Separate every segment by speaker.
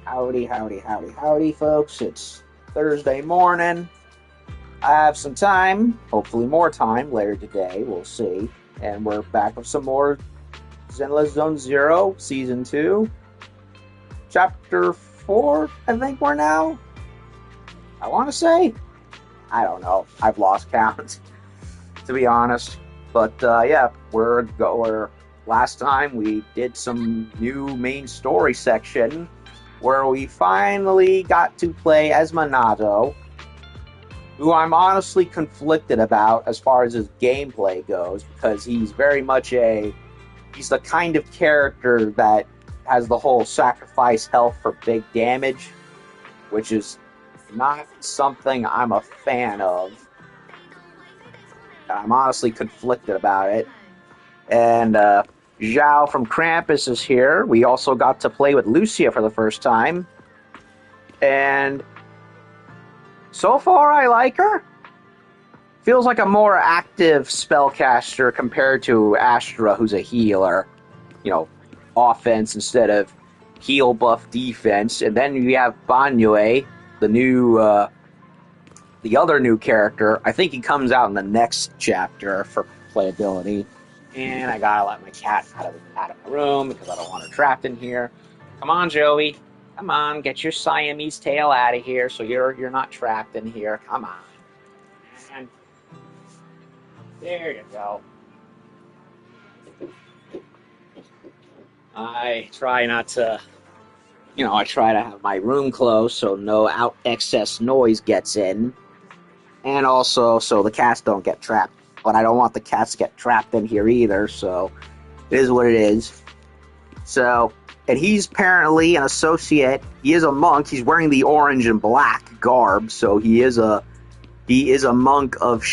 Speaker 1: Howdy, howdy, howdy, howdy, folks. It's Thursday morning. I have some time, hopefully more time later today, we'll see. And we're back with some more Zenless Zone Zero, Season 2. Chapter 4, I think we're now. I want to say. I don't know. I've lost count, to be honest. But, yeah, we're last time we did some new main story section where we finally got to play as Minato, who I'm honestly conflicted about as far as his gameplay goes, because he's very much he's the kind of character that has the whole sacrifice health for big damage, which is not something I'm a fan of. I'm honestly conflicted about it. And, Zhao from Krampus is here. We also got to play with Lucia for the first time. And so far, I like her. Feels like a more active spellcaster compared to Astra, who's a healer. You know, offense instead of heal buff defense. And then we have Banyue, the other new character. I think he comes out in the next chapter for playability. And I gotta let my cat out of the room because I don't want her trapped in here. Come on, Joey. Come on, get your Siamese tail out of here so you're not trapped in here. Come on. And there you go. I try not to, I try to have my room closed so no excess noise gets in. And also so the cats don't get trapped. But I don't want the cats to get trapped in here either, so it is what it is. So, and he's apparently an associate. He is a monk. He's wearing the orange and black garb, so he is a monk of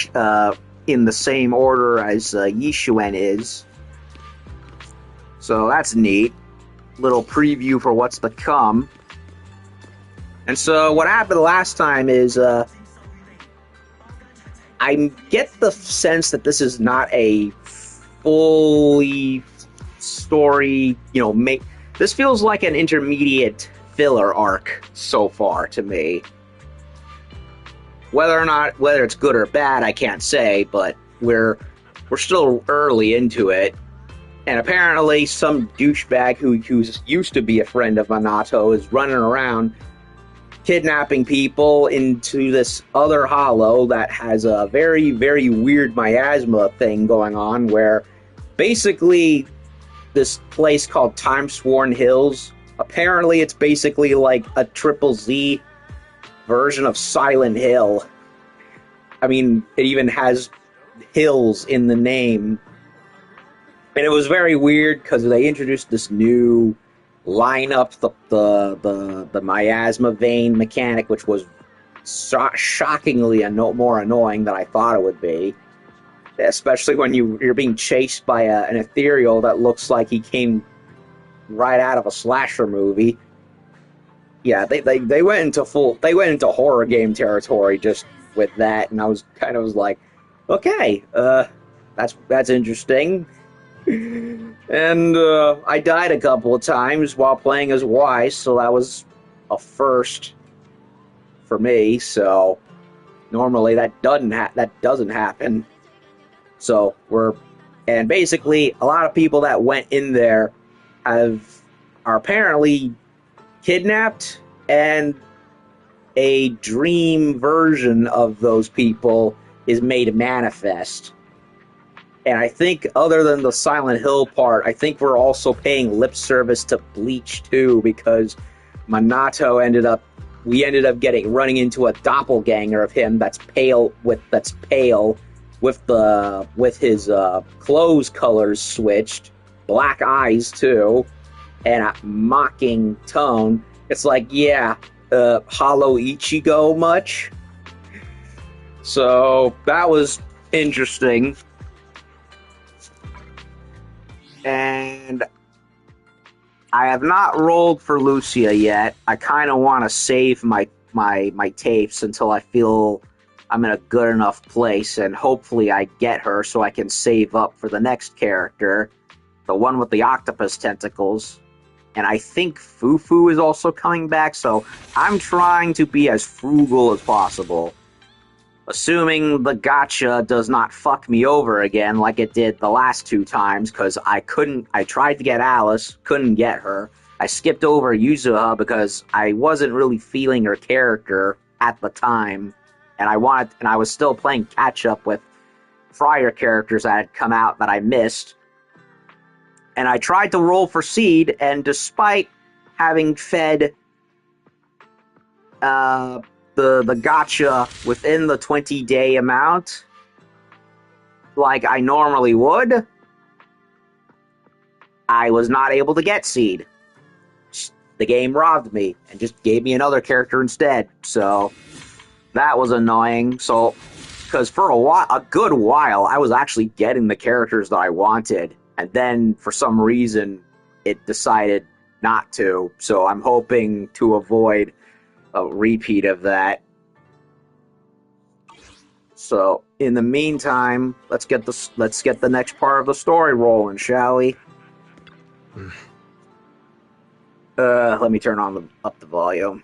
Speaker 1: in the same order as Yishuen is. So that's neat. Little preview for what's to come. And so what happened last time is I get the sense that this is not a fully story, this feels like an intermediate filler arc so far to me. Whether it's good or bad, I can't say, but we're still early into it. And apparently some douchebag who used to be a friend of Minato is running around kidnapping people into this other hollow that has a very, very weird miasma thing going on, where basically this place called Time-Sworn Hills, apparently it's basically like a Triple Z version of Silent Hill. I mean, it even has hills in the name. And it was very weird because they introduced this new line up the miasma vein mechanic, which was shockingly more annoying than I thought it would be. Especially when you're being chased by an ethereal that looks like he came right out of a slasher movie. Yeah, they went into horror game territory just with that, and I was like, okay, that's interesting. And I died a couple of times while playing as Y, so that was a first for me. So normally that doesn't happen. So and basically a lot of people that went in there are apparently kidnapped, and a dream version of those people is made manifest. And I think, other than the Silent Hill part, I think we're also paying lip service to Bleach too, because Minato ended up running into a doppelganger of him that's pale with his clothes colors switched, black eyes too, and a mocking tone. It's like, yeah, Hollow Ichigo much? So that was interesting. And I have not rolled for Lucia yet. I kind of want to save my tapes until I feel I'm in a good enough place, and hopefully I get her so I can save up for the next character, the one with the octopus tentacles. And I think Fufu is also coming back, so I'm trying to be as frugal as possible. Assuming the gacha does not fuck me over again like it did the last 2 times, because I tried to get Alice, couldn't get her. I skipped over Yuzuha because I wasn't really feeling her character at the time, and I was still playing catch up with prior characters that had come out that I missed. And I tried to roll for Seed, and despite having fed the gacha within the 20-day amount, like I normally would, I was not able to get Seed. The game robbed me and just gave me another character instead. So that was annoying. So, because for a good while, I was actually getting the characters that I wanted, and then for some reason, it decided not to. So I'm hoping to avoid a repeat of that. So in the meantime, let's get the next part of the story rolling, shall we? Let me turn up the volume.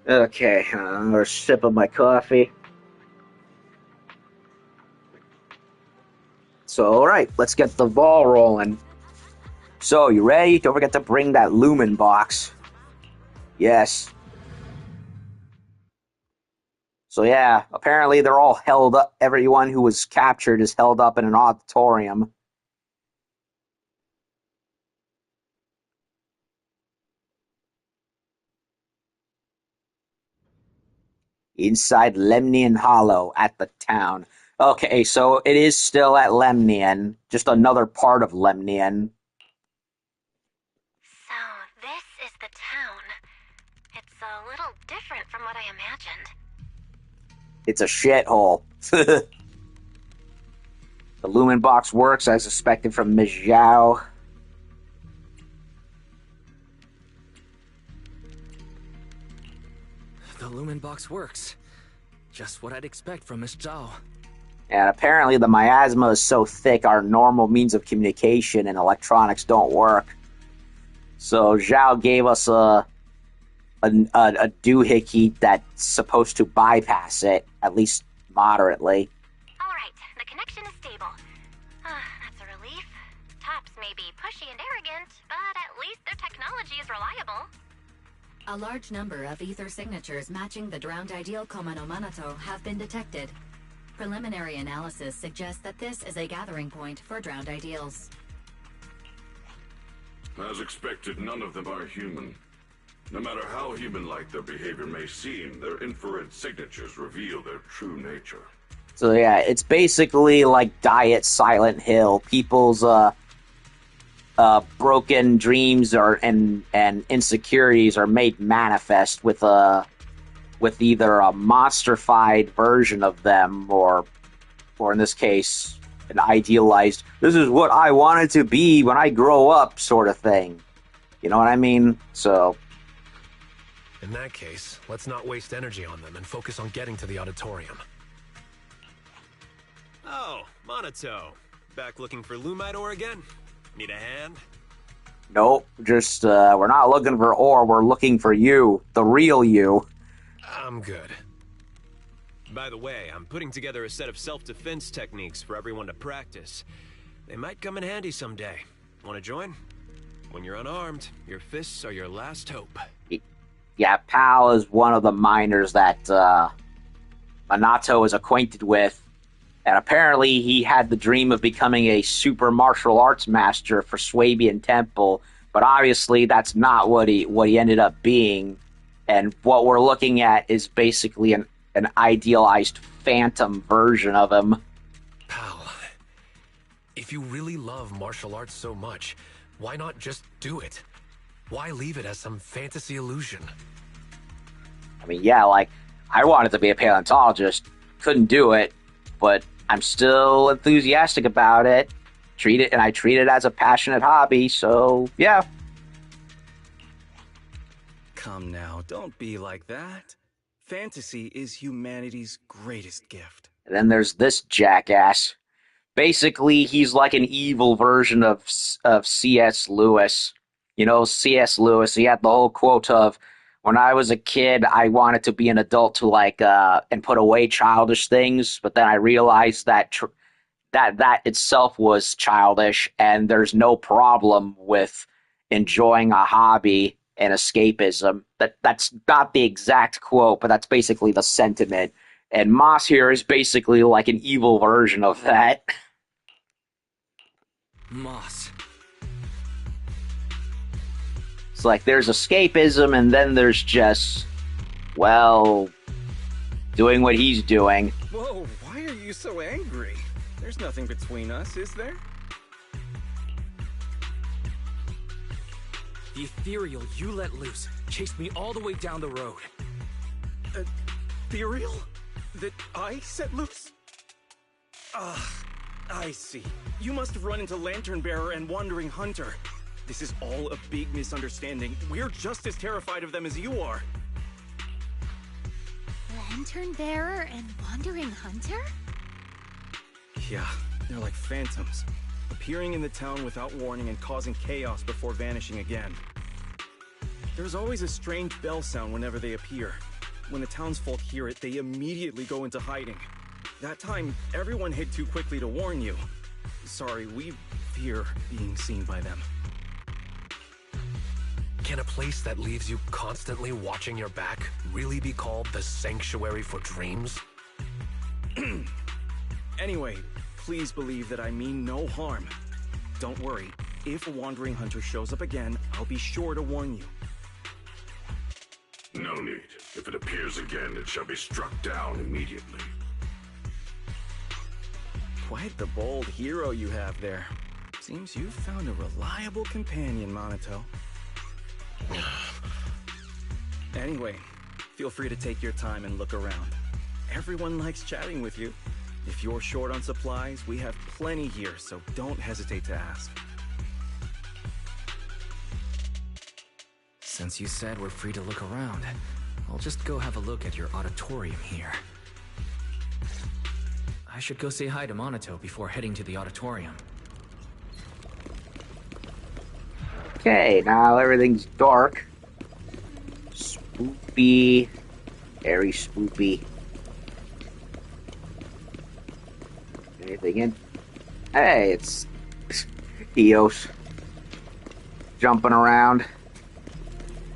Speaker 1: Okay, another sip of my coffee. So, alright, let's get the ball rolling. So, you ready? Don't forget to bring that Lumen box. Yes. So yeah, apparently they're all held up. Everyone who was captured is held up in an auditorium. Inside Lemnian Hollow at the town. Okay, so it is still at Lemnian, just another part of Lemnian.
Speaker 2: So this is the town. It's a little different from what I imagined.
Speaker 1: It's a shithole. The Lumen box works as expected from Ms. Zhao.
Speaker 3: The Lumen box works. Just what I'd expect from Miss Zhao.
Speaker 1: And apparently the miasma is so thick our normal means of communication and electronics don't work. So Zhao gave us a doohickey that's supposed to bypass it, at least moderately.
Speaker 2: Alright, the connection is stable. That's a relief. Tops may be pushy and arrogant, but at least their technology is reliable.
Speaker 4: A large number of ether signatures matching the drowned ideal Komano Manato have been detected. Preliminary analysis suggests that this is a gathering point for drowned ideals.
Speaker 5: As expected, none of them are human. No matter how human-like their behavior may seem, their infrared signatures reveal their true nature.
Speaker 1: So yeah, it's basically like Diet Silent Hill. People's broken dreams and insecurities are made manifest with either a monster-fied version of them or in this case, an idealized, this is what I wanted to be when I grow up sort of thing. You know what I mean? So
Speaker 3: In that case, let's not waste energy on them and focus on getting to the auditorium.
Speaker 6: Oh, Monato. Back looking for Lumite ore again? Need a hand?
Speaker 1: nope, just we're not looking for ore, we're looking for you, the real you.
Speaker 3: I'm good.
Speaker 6: By the way, I'm putting together a set of self-defense techniques for everyone to practice. They might come in handy someday. Want to join? When you're unarmed, your fists are your last hope.
Speaker 1: Yeah, Pal is one of the miners that Minato is acquainted with, and apparently he had the dream of becoming a super martial arts master for Swabian Temple, but obviously that's not what he ended up being, and what we're looking at is basically an idealized phantom version of him.
Speaker 3: Pal, if you really love martial arts so much, why not just do it? Why leave it as some fantasy illusion?
Speaker 1: I mean, yeah, like, I wanted to be a paleontologist, couldn't do it, but I'm still enthusiastic about it. I treat it as a passionate hobby, so yeah.
Speaker 7: Come now, don't be like that. Fantasy is humanity's greatest gift.
Speaker 1: And then there's this jackass. Basically, he's like an evil version of C.S. Lewis. You know, C.S. Lewis, he had the whole quote of, when I was a kid, I wanted to be an adult to and put away childish things, but then I realized that itself was childish, and there's no problem with enjoying a hobby and escapism. That's not the exact quote, but that's basically the sentiment. And Moss here is basically like an evil version of that.
Speaker 7: Moss.
Speaker 1: It's like there's escapism, and then there's just, well, doing what he's doing.
Speaker 7: Whoa, why are you so angry? There's nothing between us, is there?
Speaker 8: The ethereal you let loose chased me all the way down the road.
Speaker 7: Ethereal? That I set loose? I see. You must have run into Lantern Bearer and Wandering Hunter. This is all a big misunderstanding. We're just as terrified of them as you are.
Speaker 2: Lantern Bearer and Wandering Hunter?
Speaker 7: Yeah, they're like phantoms, appearing in the town without warning and causing chaos before vanishing again. There's always a strange bell sound whenever they appear. When the townsfolk hear it, they immediately go into hiding. That time, everyone hid too quickly to warn you. Sorry, we fear being seen by them.
Speaker 3: Can a place that leaves you constantly watching your back really be called the Sanctuary for Dreams?
Speaker 7: Anyway, please believe that I mean no harm. Don't worry, if a Wandering Hunter shows up again, I'll be sure to warn you.
Speaker 5: No need. If it appears again, it shall be struck down immediately.
Speaker 7: Quite the bold hero you have there. Seems you've found a reliable companion, Monato. Anyway, feel free to take your time and look around. Everyone likes chatting with you. If you're short on supplies, we have plenty here, so don't hesitate to ask.
Speaker 8: Since you said we're free to look around, I'll just go have a look at your auditorium here. I should go say hi to Monato before heading to the auditorium.
Speaker 1: Okay, now everything's dark. Spoopy. Very spoopy. Anything in? Hey, it's Eos. Jumping around.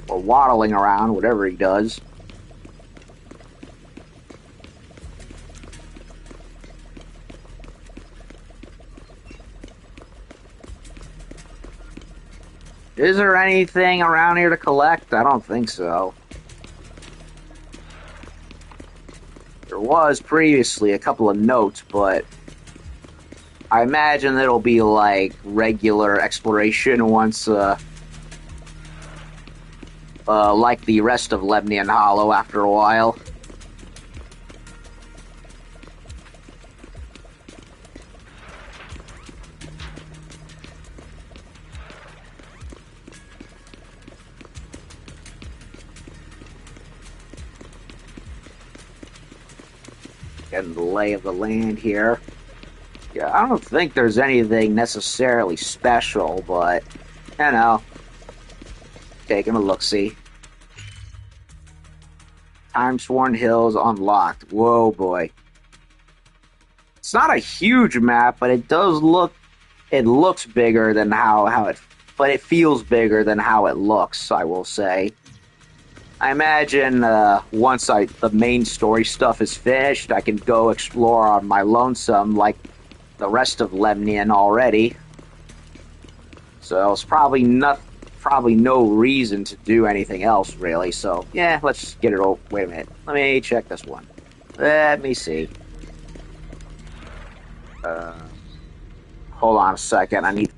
Speaker 1: Or waddling around, whatever he does. Is there anything around here to collect? I don't think so. There was previously a couple of notes, but I imagine it'll be like regular exploration once, like the rest of Lemnian Hollow after a while. Getting the lay of the land here. Yeah, I don't think there's anything necessarily special, but, you know, taking a look-see. Time-Sworn Hills unlocked. Whoa, boy. It's not a huge map, but it does look, it looks bigger than but it feels bigger than how it looks, I will say. I imagine once the main story stuff is finished, I can go explore on my lonesome like the rest of Lemnian already. So it's probably no reason to do anything else, really. So, yeah, let's get it over. Wait a minute. Let me check this one. Let me see. Hold on a second. I need...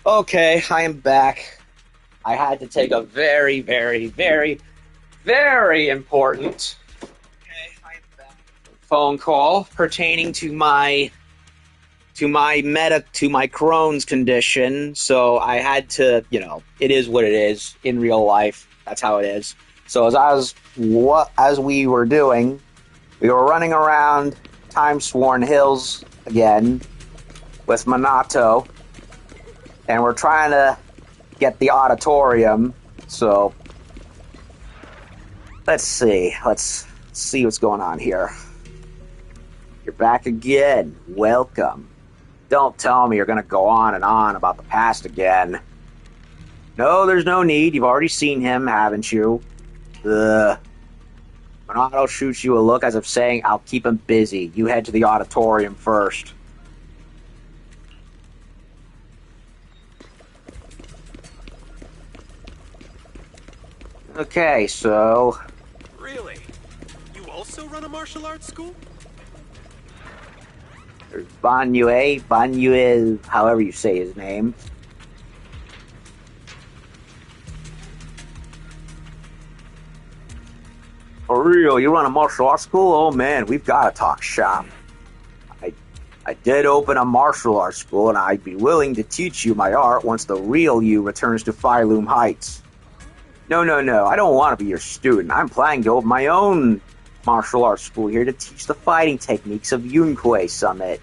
Speaker 1: Okay, I am back. I had to take a very, very, very, very important phone call pertaining to my Crohn's condition. So I had to, it is what it is in real life. That's how it is. So as we were doing, we were running around Time-Sworn Hills again with Minato, and we're trying to get the Auditorium. So let's see what's going on here. You're back again. Welcome. Don't tell me you're going to go on and on about the past again. No, there's no need. You've already seen him, haven't you? Minato shoots you a look as if saying, I'll keep him busy. You head to the Auditorium first. Okay, so...
Speaker 6: Really? You also run a martial arts school?
Speaker 1: There's Banyue, however you say his name. For real, you run a martial arts school? Oh man, we've got to talk shop. I did open a martial arts school, and I'd be willing to teach you my art once the real you returns to Phylum Heights. No, I don't want to be your student. I'm planning to open my own martial arts school here to teach the fighting techniques of Yunquei Summit.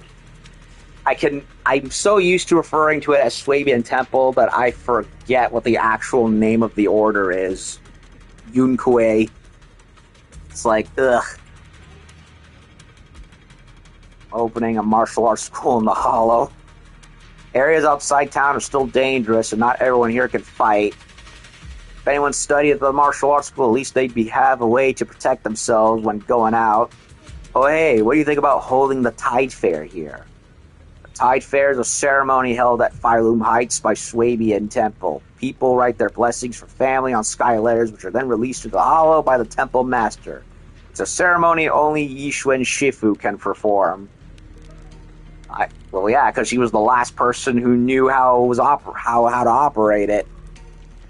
Speaker 1: I'm so used to referring to it as Swabian Temple that I forget what the actual name of the order is. Yunquei. It's like, ugh. Opening a martial arts school in the Hollow. Areas outside town are still dangerous, and not everyone here can fight. If anyone studied at the martial arts school, at least they'd have a way to protect themselves when going out. Oh hey, what do you think about holding the Tide Fair here? The Tide Fair is a ceremony held at Phylum Heights by Swabian Temple. People write their blessings for family on sky letters, which are then released to the Hollow by the Temple Master. It's a ceremony only Yishun Shifu can perform. Well, yeah, because she was the last person who knew how to operate it.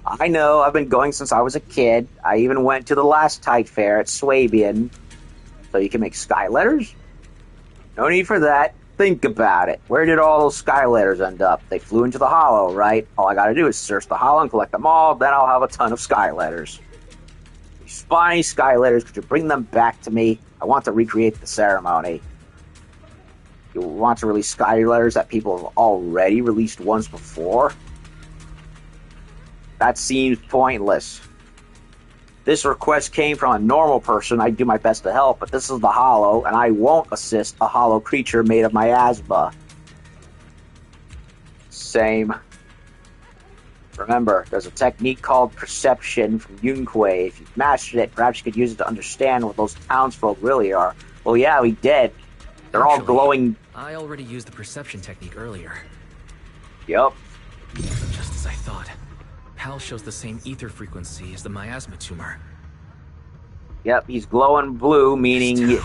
Speaker 1: I know, I've been going since I was a kid. I even went to the last Tide Fair at Swabian. So you can make sky letters? No need for that. Think about it. Where did all those sky letters end up? They flew into the Hollow, right? All I gotta do is search the Hollow and collect them all, then I'll have a ton of sky letters. These spiny sky letters, could you bring them back to me? I want to recreate the ceremony. You want to release sky letters that people have already released once before? That seems pointless. This request came from a normal person. I'd do my best to help, but this is the Hollow, and I won't assist a hollow creature made of miasma. Same. Remember, there's a technique called perception from Yunquei. If you've mastered it, perhaps you could use it to understand what those townsfolk really are. Well, yeah, we did. They're all glowing...
Speaker 8: I already used the perception technique earlier.
Speaker 1: Yup.
Speaker 8: Just as I thought. Hal shows the same ether frequency as the miasma tumor.
Speaker 1: Yep, he's glowing blue, meaning...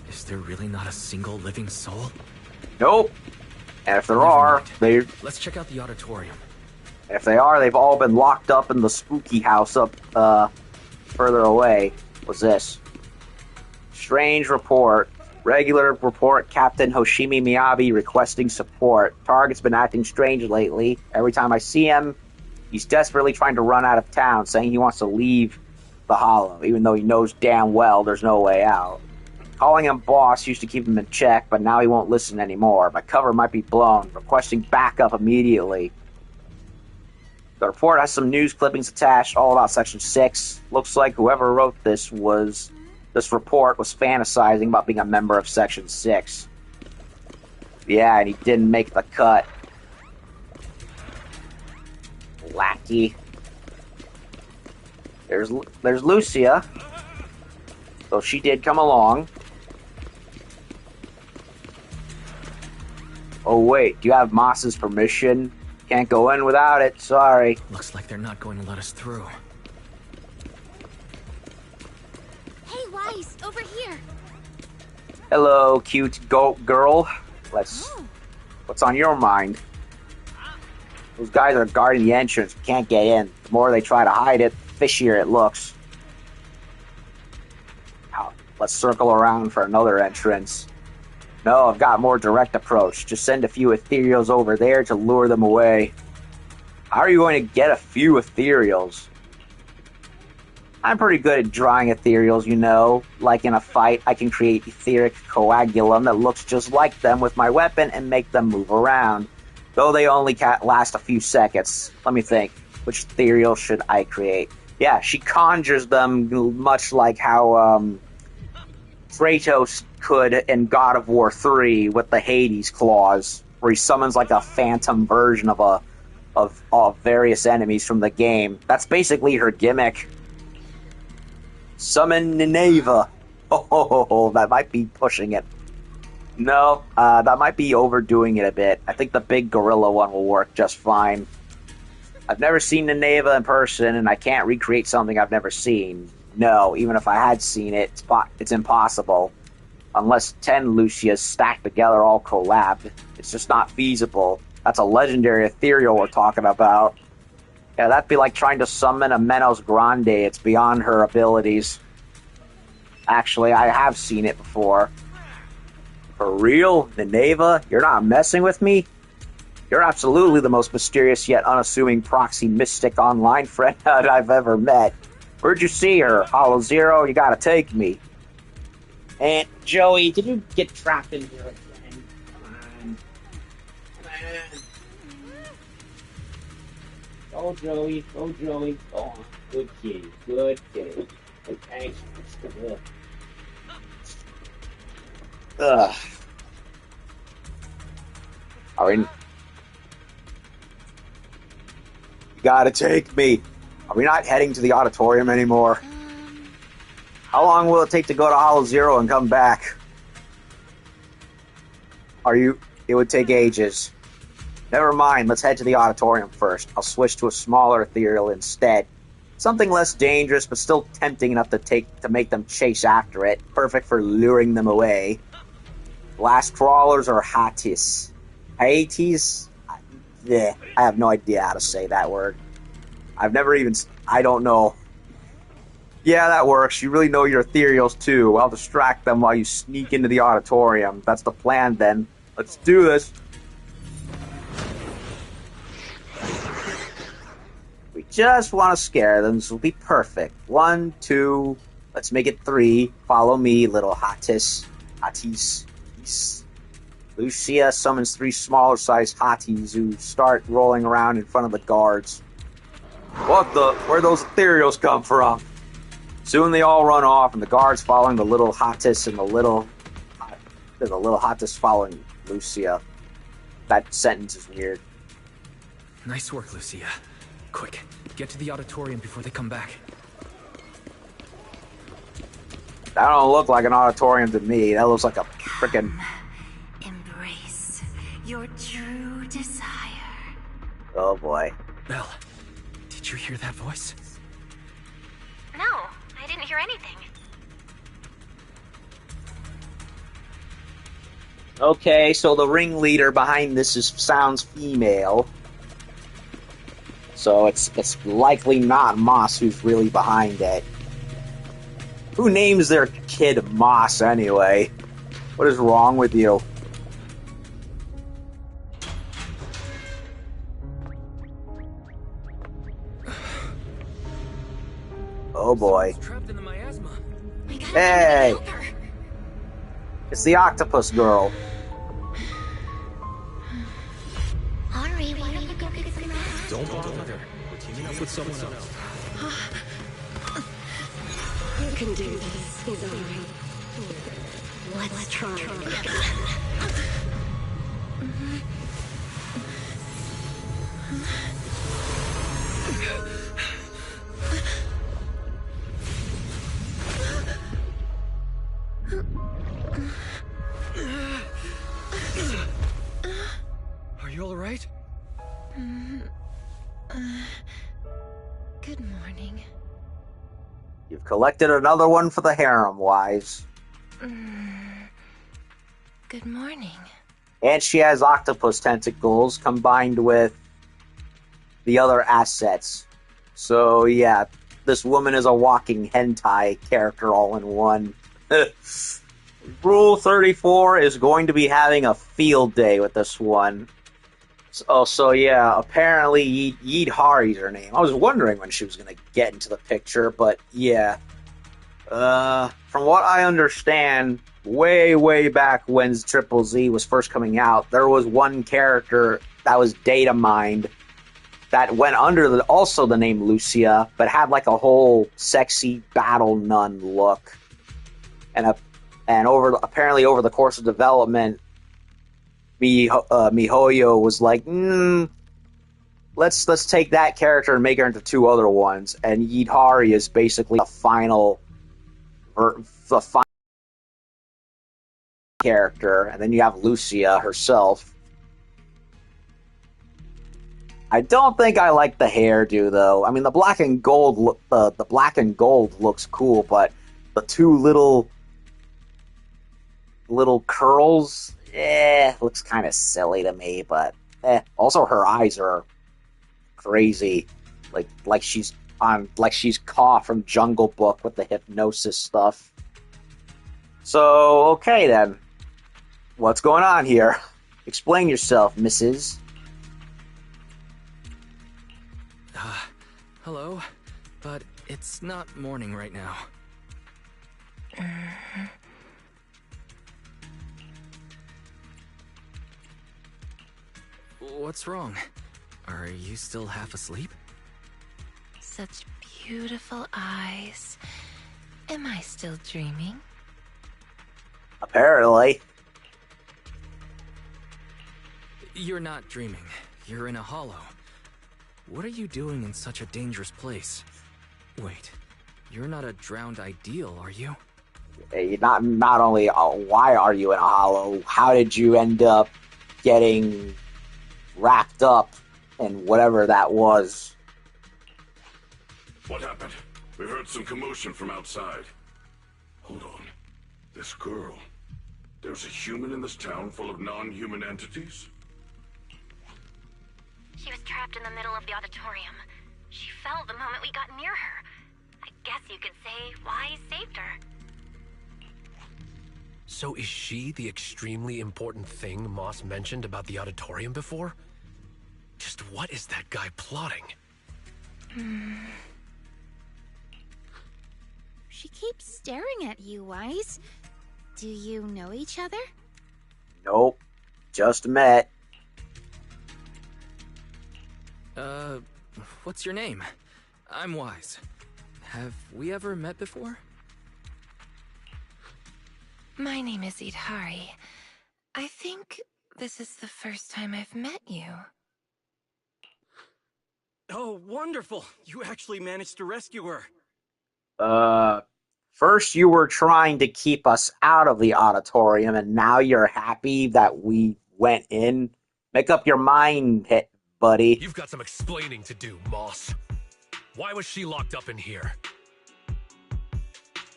Speaker 8: Is there really not a single living soul?
Speaker 1: Nope. And if there are, they're...
Speaker 8: Let's check out the auditorium.
Speaker 1: If they are, they've all been locked up in the spooky house up, further away. What's this? Strange report. Regular report, Captain Hoshimi Miyabi requesting support. Target's been acting strange lately. Every time I see him, he's desperately trying to run out of town, saying he wants to leave the Hollow, even though he knows damn well there's no way out. Calling him boss used to keep him in check, but now he won't listen anymore. My cover might be blown. Requesting backup immediately. The report has some news clippings attached, all about Section 6. Looks like whoever wrote this report was fantasizing about being a member of Section 6. Yeah, and he didn't make the cut. Lackey. There's Lucia. So she did come along. Oh wait, do you have Moss's permission? Can't go in without it, sorry.
Speaker 8: Looks like they're not going to let us through.
Speaker 2: Hey, Weiss, over here.
Speaker 1: Hello, cute goat girl. What's on your mind? Those guys are guarding the entrance. We can't get in. The more they try to hide it, the fishier it looks. Now, let's circle around for another entrance. No, I've got a more direct approach. Just send a few ethereals over there to lure them away. How are you going to get a few ethereals? I'm pretty good at drawing ethereals, you know. Like in a fight, I can create etheric coagulum that looks just like them with my weapon and make them move around. Though they only last a few seconds. Let me think. Which ethereal should I create? Yeah, she conjures them much like how Kratos could in God of War 3 with the Hades claws, where he summons like a phantom version of various enemies from the game. That's basically her gimmick. Summon Nineveh. Oh, that might be pushing it. No, that might be overdoing it a bit. I think the big gorilla one will work just fine. I've never seen Nineveh in person, and I can't recreate something I've never seen. No, even if I had seen it, it's impossible. Unless 10 Lucias stacked together all collabed. It's just not feasible. That's a legendary ethereal we're talking about. Yeah, that'd be like trying to summon a Menos Grande. It's beyond her abilities. Actually, I have seen it before. For real? Nineveh? You're not messing with me? You're absolutely the most mysterious yet unassuming proxy mystic online friend that I've ever met. Where'd you see her? Hollow Zero, you gotta take me. And Joey, did you get trapped in here again? Come on. Go, Joey. Go, Joey. Go on. Good kitty. Good kitty. Okay. Ugh. Are we... You gotta take me. Are we not heading to the auditorium anymore? How long will it take to go to Hollow Zero and come back? It would take ages. Never mind, let's head to the auditorium first. I'll switch to a smaller ethereal instead. Something less dangerous, but still tempting enough to make them chase after it. Perfect for luring them away. Glass crawlers or Hatis? Hatis? Yeah, I have no idea how to say that word. I don't know. Yeah, that works. You really know your ethereals too. I'll distract them while you sneak into the auditorium. That's the plan then. Let's do this. We just want to scare them. This will be perfect. 1, 2, let's make it 3. Follow me, little Hatis. Lucia summons 3 smaller sized Hatis who start rolling around in front of the guards. Where'd those ethereals come from? Soon they all run off, and the guards following the little Hatis and the little Hatis following Lucia. That sentence is weird.
Speaker 8: Nice work, Lucia. Quick, get to the auditorium before they come back.
Speaker 1: That don't look like an auditorium to me. That looks like a frickin'...
Speaker 2: Embrace your true desire.
Speaker 1: Oh boy.
Speaker 8: Belle, did you hear that voice?
Speaker 2: No, I didn't hear anything.
Speaker 1: Okay, so the ringleader behind this sounds female. So it's likely not Moss who's really behind it. Who names their kid Moss anyway? What is wrong with you? Oh boy.
Speaker 8: Trapped in the miasma.
Speaker 1: Hey! It's the octopus girl.
Speaker 2: Henri, why don't you go get some rest?
Speaker 3: Don't bother her. We're teaming up with someone else.
Speaker 2: You can do this, Yidhari. Let's try again.
Speaker 3: Are you all right?
Speaker 2: Good morning.
Speaker 1: You've collected another one for the harem, Wise.
Speaker 2: Good morning.
Speaker 1: And she has octopus tentacles combined with the other assets. So yeah, this woman is a walking hentai character all in one. Rule 34 is going to be having a field day with this one. So yeah, apparently Yidhari's her name. I was wondering when she was going to get into the picture, but yeah. From what I understand, way back when Triple Z was first coming out, there was one character that was data mined that went under also the name Lucia, but had like a whole sexy battle nun look. And apparently over the course of development, MiHoYo was like, let's take that character and make her into two other ones. And Yidhari is basically the final character, and then you have Lucia herself. I don't think I like the hairdo though. I mean, the black and gold looks cool, but the two little curls, looks kind of silly to me. But also her eyes are crazy, like she's Ka from Jungle Book with the hypnosis stuff. So okay then, what's going on here? Explain yourself, Mrs.
Speaker 8: Hello, but it's not morning right now. What's wrong? Are you still half asleep?
Speaker 9: Such beautiful eyes. Am I still dreaming?
Speaker 1: Apparently.
Speaker 8: You're not dreaming. You're in a hollow. What are you doing in such a dangerous place? Wait, you're not a drowned ideal, are you?
Speaker 1: Not only why are you in a hollow, how did you end up getting wrapped up in whatever that was?
Speaker 5: What happened? We heard some commotion from outside. Hold on. This girl. There's a human in this town full of non-human entities?
Speaker 2: She was trapped in the middle of the auditorium. She fell the moment we got near her. I guess you could say Wise saved her.
Speaker 3: So is she the extremely important thing Moss mentioned about the auditorium before? Just what is that guy plotting?
Speaker 10: She keeps staring at you, Wise. Do you know each other?
Speaker 1: Nope. Just met.
Speaker 8: What's your name? I'm Wise. Have we ever met before?
Speaker 9: My name is Yidhari. I think this is the first time I've met you.
Speaker 7: Oh, wonderful! You actually managed to rescue her.
Speaker 1: First you were trying to keep us out of the auditorium, and now you're happy that we went in? Make up your mind, buddy.
Speaker 3: You've got some explaining to do, Moss. Why was she locked up in here?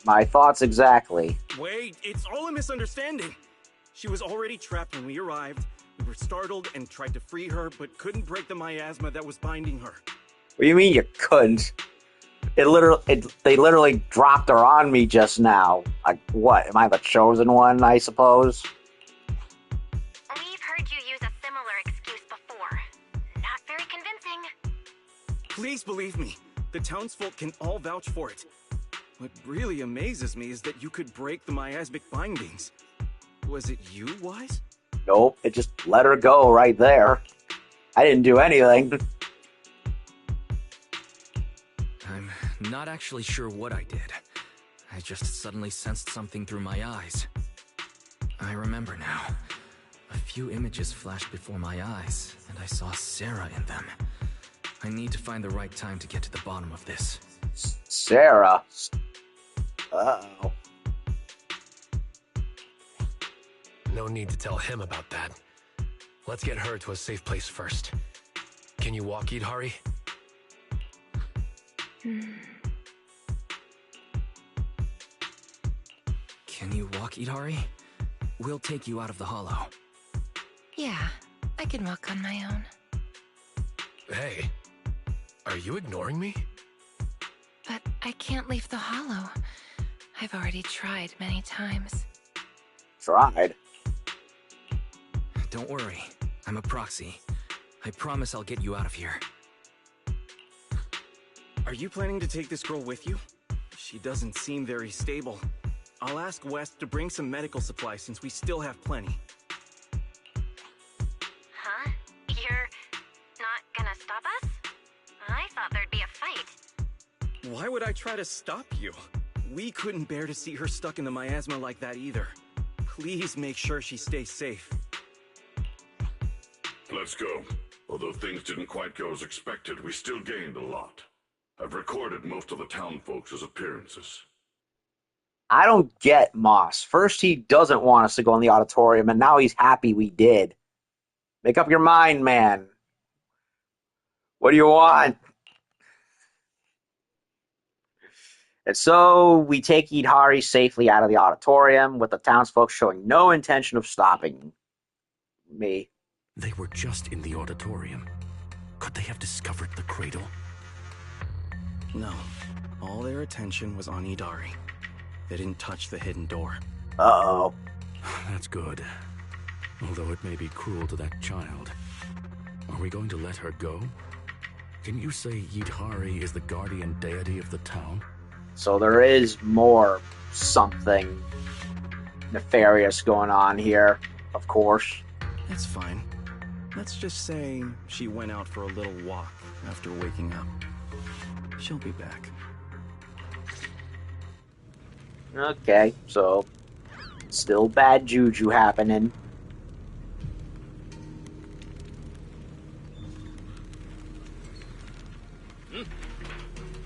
Speaker 1: My thoughts exactly.
Speaker 7: Wait, it's all a misunderstanding. She was already trapped when we arrived. We were startled and tried to free her, but couldn't break the miasma that was binding her.
Speaker 1: What do you mean you couldn't? They literally dropped her on me just now. Like, what? Am I the chosen one, I suppose?
Speaker 2: We've heard you use a similar excuse before. Not very convincing.
Speaker 7: Please believe me, the townsfolk can all vouch for it. What really amazes me is that you could break the miasmic bindings. Was it you, Wise?
Speaker 1: Nope, it just let her go right there. I didn't do anything.
Speaker 8: I'm not actually sure what I did. I just suddenly sensed something through my eyes. I remember now. A few images flashed before my eyes, and I saw Sarah in them. I need to find the right time to get to the bottom of this.
Speaker 1: Sarah? Uh-oh.
Speaker 3: No need to tell him about that. Let's get her to a safe place first. Can you walk, Yidhari?
Speaker 8: Can you walk, Yidhari? We'll take you out of the hollow.
Speaker 9: Yeah, I can walk on my own.
Speaker 3: Hey, Are you ignoring me?
Speaker 9: But I can't leave the hollow. I've already tried many times.
Speaker 1: Tried.
Speaker 8: Don't worry. I'm a proxy. I promise I'll get you out of here.
Speaker 7: Are you planning to take this girl with you? She doesn't seem very stable. I'll ask West to bring some medical supplies since we still have plenty.
Speaker 2: Huh? You're not gonna stop us? I thought there'd be a fight.
Speaker 7: Why would I try to stop you? We couldn't bear to see her stuck in the miasma like that either. Please make sure she stays safe.
Speaker 5: Let's go. Although things didn't quite go as expected, we still gained a lot. I've recorded most of the town folks' appearances.
Speaker 1: I don't get Moss. First he doesn't want us to go in the auditorium, and now he's happy we did. Make up your mind, man. What do you want? And so we take Yidhari safely out of the auditorium, with the townsfolk showing no intention of stopping me.
Speaker 11: They were just in the auditorium. Could they have discovered the cradle?
Speaker 7: No. All their attention was on Yidhari. They didn't touch the hidden door.
Speaker 1: Uh-oh.
Speaker 11: That's good. Although it may be cruel to that child. Are we going to let her go? Can you say Yidhari is the guardian deity of the town?
Speaker 1: So there is more something nefarious going on here, of course.
Speaker 7: That's fine. Let's just say she went out for a little walk after waking up. She'll be back.
Speaker 1: Okay, so still bad juju happening.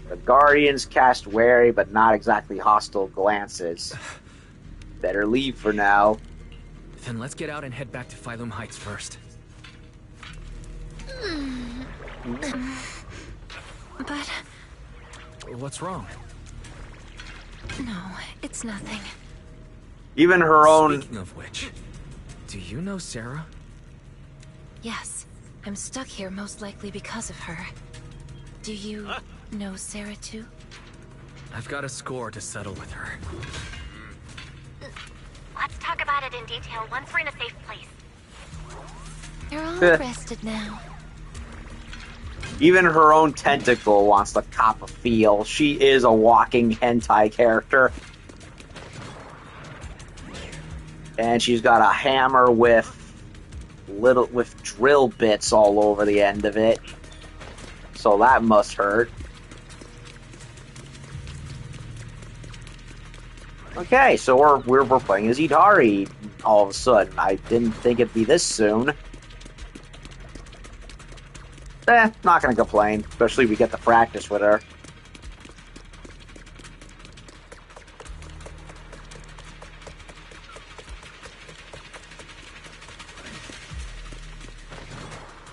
Speaker 1: The Guardians cast wary but not exactly hostile glances. Better leave for now.
Speaker 8: Then let's get out and head back to Phylum Heights first.
Speaker 9: But...
Speaker 8: What's wrong?
Speaker 9: no, it's nothing.
Speaker 1: Even her own...
Speaker 8: Speaking of which, do you know Sarah?
Speaker 9: Yes, I'm stuck here most likely because of her. Do you know Sarah too?
Speaker 8: I've got a score to settle with her.
Speaker 2: Let's talk about it in detail once we're in a safe place.
Speaker 9: They're all rested now.
Speaker 1: Even her own tentacle wants to cop a feel. She is a walking hentai character. And she's got a hammer with drill bits all over the end of it. So that must hurt. Okay, so we're playing as Yidhari all of a sudden. I didn't think it'd be this soon. Not gonna complain, especially if we get to practice with her.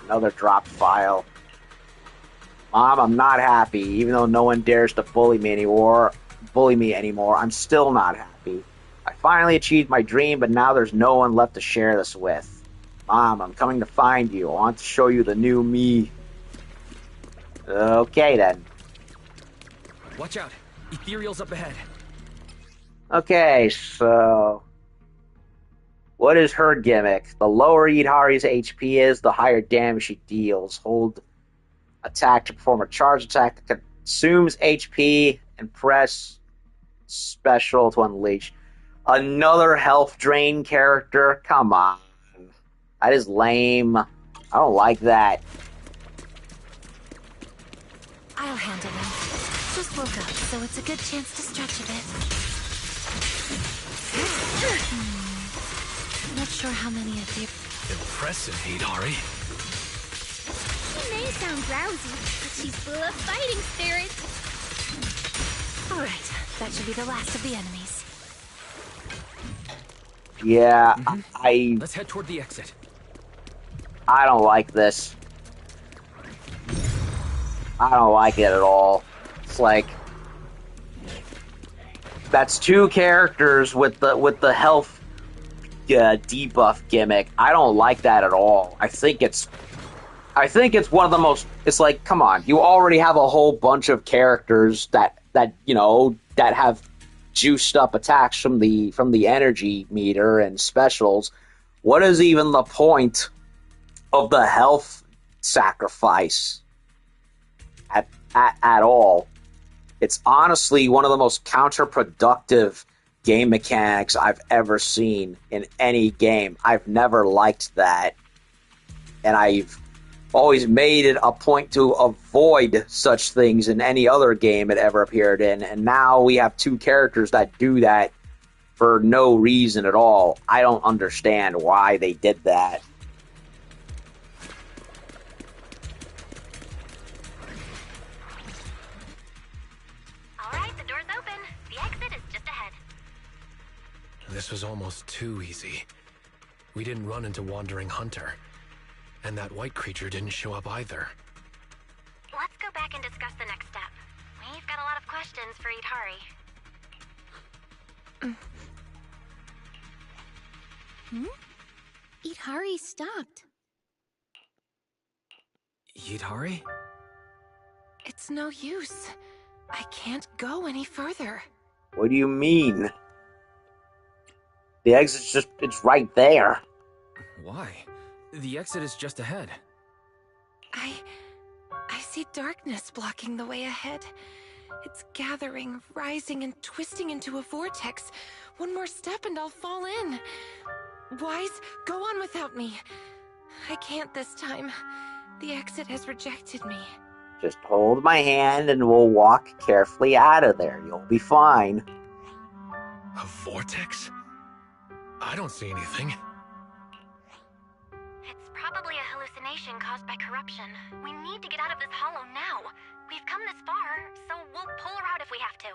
Speaker 1: Another dropped file. Mom, I'm not happy. Even though no one dares to bully me anymore, I'm still not happy. I finally achieved my dream, but now there's no one left to share this with. Mom, I'm coming to find you. I want to show you the new me. Okay, then.
Speaker 8: Watch out. Ethereal's up ahead.
Speaker 1: Okay, so... what is her gimmick? The lower Yidhari's HP is, the higher damage she deals. Hold attack to perform a charge attack that consumes HP, and press special to unleash. Another health drain character? Come on. That is lame. I don't like that.
Speaker 9: I'll handle them. Just woke up, so it's a good chance to stretch a bit. Not sure how many of you...
Speaker 3: Impressive, Yidhari.
Speaker 10: She may sound drowsy, but she's full of fighting spirit.
Speaker 9: Alright, that should be the last of the enemies.
Speaker 1: Yeah,
Speaker 8: Let's head toward the exit.
Speaker 1: I don't like this. I don't like it at all. It's like... that's two characters with the health debuff gimmick. I don't like that at all. I think it's I think it's one of the most. It's like, come on, you already have a whole bunch of characters that that have juiced up attacks from the energy meter and specials. What is even the point of the health sacrifice at all? It's honestly one of the most counterproductive game mechanics I've ever seen in any game. I've never liked that, and I've always made it a point to avoid such things in any other game it ever appeared in, and now we have two characters that do that for no reason at all. I don't understand why they did that.
Speaker 2: Alright, the door's open. The exit is just ahead.
Speaker 3: This was almost too easy. We didn't run into Wandering Hunter. And that white creature didn't show up either.
Speaker 2: Let's go back and discuss the next step. We've got a lot of questions for Yidhari.
Speaker 10: Yidhari stopped.
Speaker 8: Yidhari?
Speaker 9: It's no use. I can't go any further.
Speaker 1: What do you mean? The exit's it's right there.
Speaker 8: Why? The exit is just ahead.
Speaker 9: I see darkness blocking the way ahead. It's gathering, rising, and twisting into a vortex. One more step and I'll fall in. Wise, go on without me. I can't this time. The exit has rejected me.
Speaker 1: Just hold my hand and we'll walk carefully out of there. You'll be fine.
Speaker 3: A vortex? I don't see anything.
Speaker 2: It's probably a hallucination caused by corruption. We need to get out of this hollow now. We've come this far, so we'll pull her out if we have to.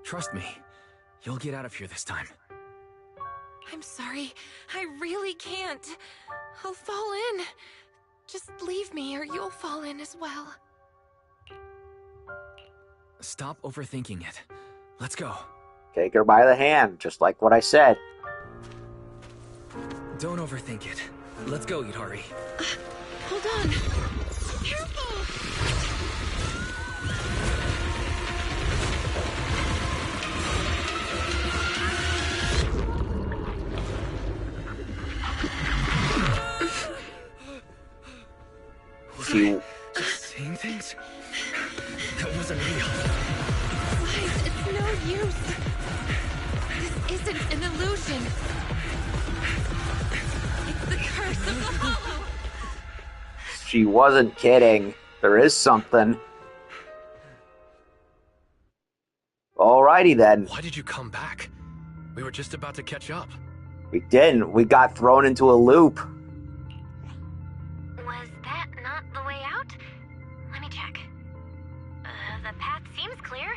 Speaker 8: Trust me. You'll get out of here this time.
Speaker 9: I'm sorry. I really can't. I'll fall in. Just leave me or you'll fall in as well.
Speaker 8: Stop overthinking it. Let's go.
Speaker 1: Take her by the hand, just like what I said.
Speaker 8: Don't overthink it. Let's go, Yidhari.
Speaker 9: Hold on.
Speaker 10: Careful!
Speaker 8: Just seeing things? That wasn't real.
Speaker 9: Guys, it's no use. This isn't an illusion. It's the curse of the hollow.
Speaker 1: She wasn't kidding. There is something. Alrighty then.
Speaker 3: Why did you come back? We were just about to catch up.
Speaker 1: We didn't. We got thrown into a loop.
Speaker 2: Was that not the way out? Let me check. The path seems clear.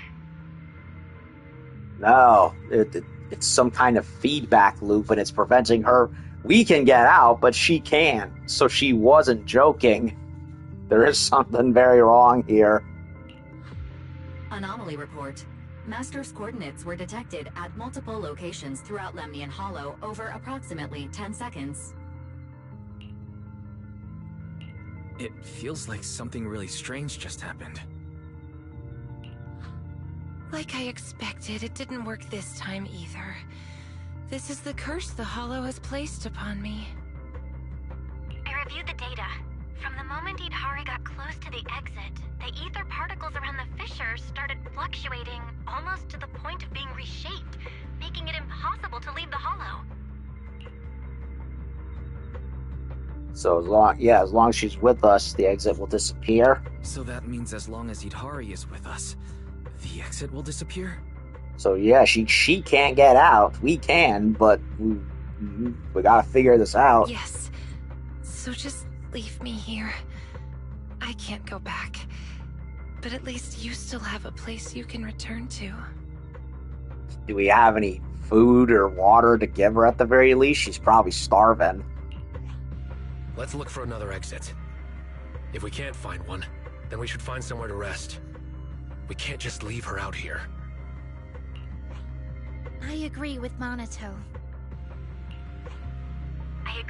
Speaker 1: No, it's some kind of feedback loop and it's preventing her. We can get out, but she can't. So she wasn't joking. There is something very wrong here.
Speaker 4: Anomaly report. Master's coordinates were detected at multiple locations throughout Lemnian Hollow over approximately 10 seconds.
Speaker 8: It feels like something really strange just happened.
Speaker 9: Like I expected, it didn't work this time either. This is the curse the Hollow has placed upon me.
Speaker 2: I reviewed the data. From the moment Yidhari got close to the exit, the ether particles around the fissure started fluctuating almost to the point of being reshaped, making it impossible to leave the hollow.
Speaker 1: So as long as she's with us, the exit will disappear.
Speaker 8: So that means as long as Yidhari is with us, the exit will disappear?
Speaker 1: So yeah, she can't get out. We can, but we gotta figure this out.
Speaker 9: Yes. So just leave me here. I can't go back. But at least you still have a place you can return to.
Speaker 1: Do we have any food or water to give her at the very least? She's probably starving.
Speaker 3: Let's look for another exit. If we can't find one, then we should find somewhere to rest. We can't just leave her out here.
Speaker 10: I agree with Monato.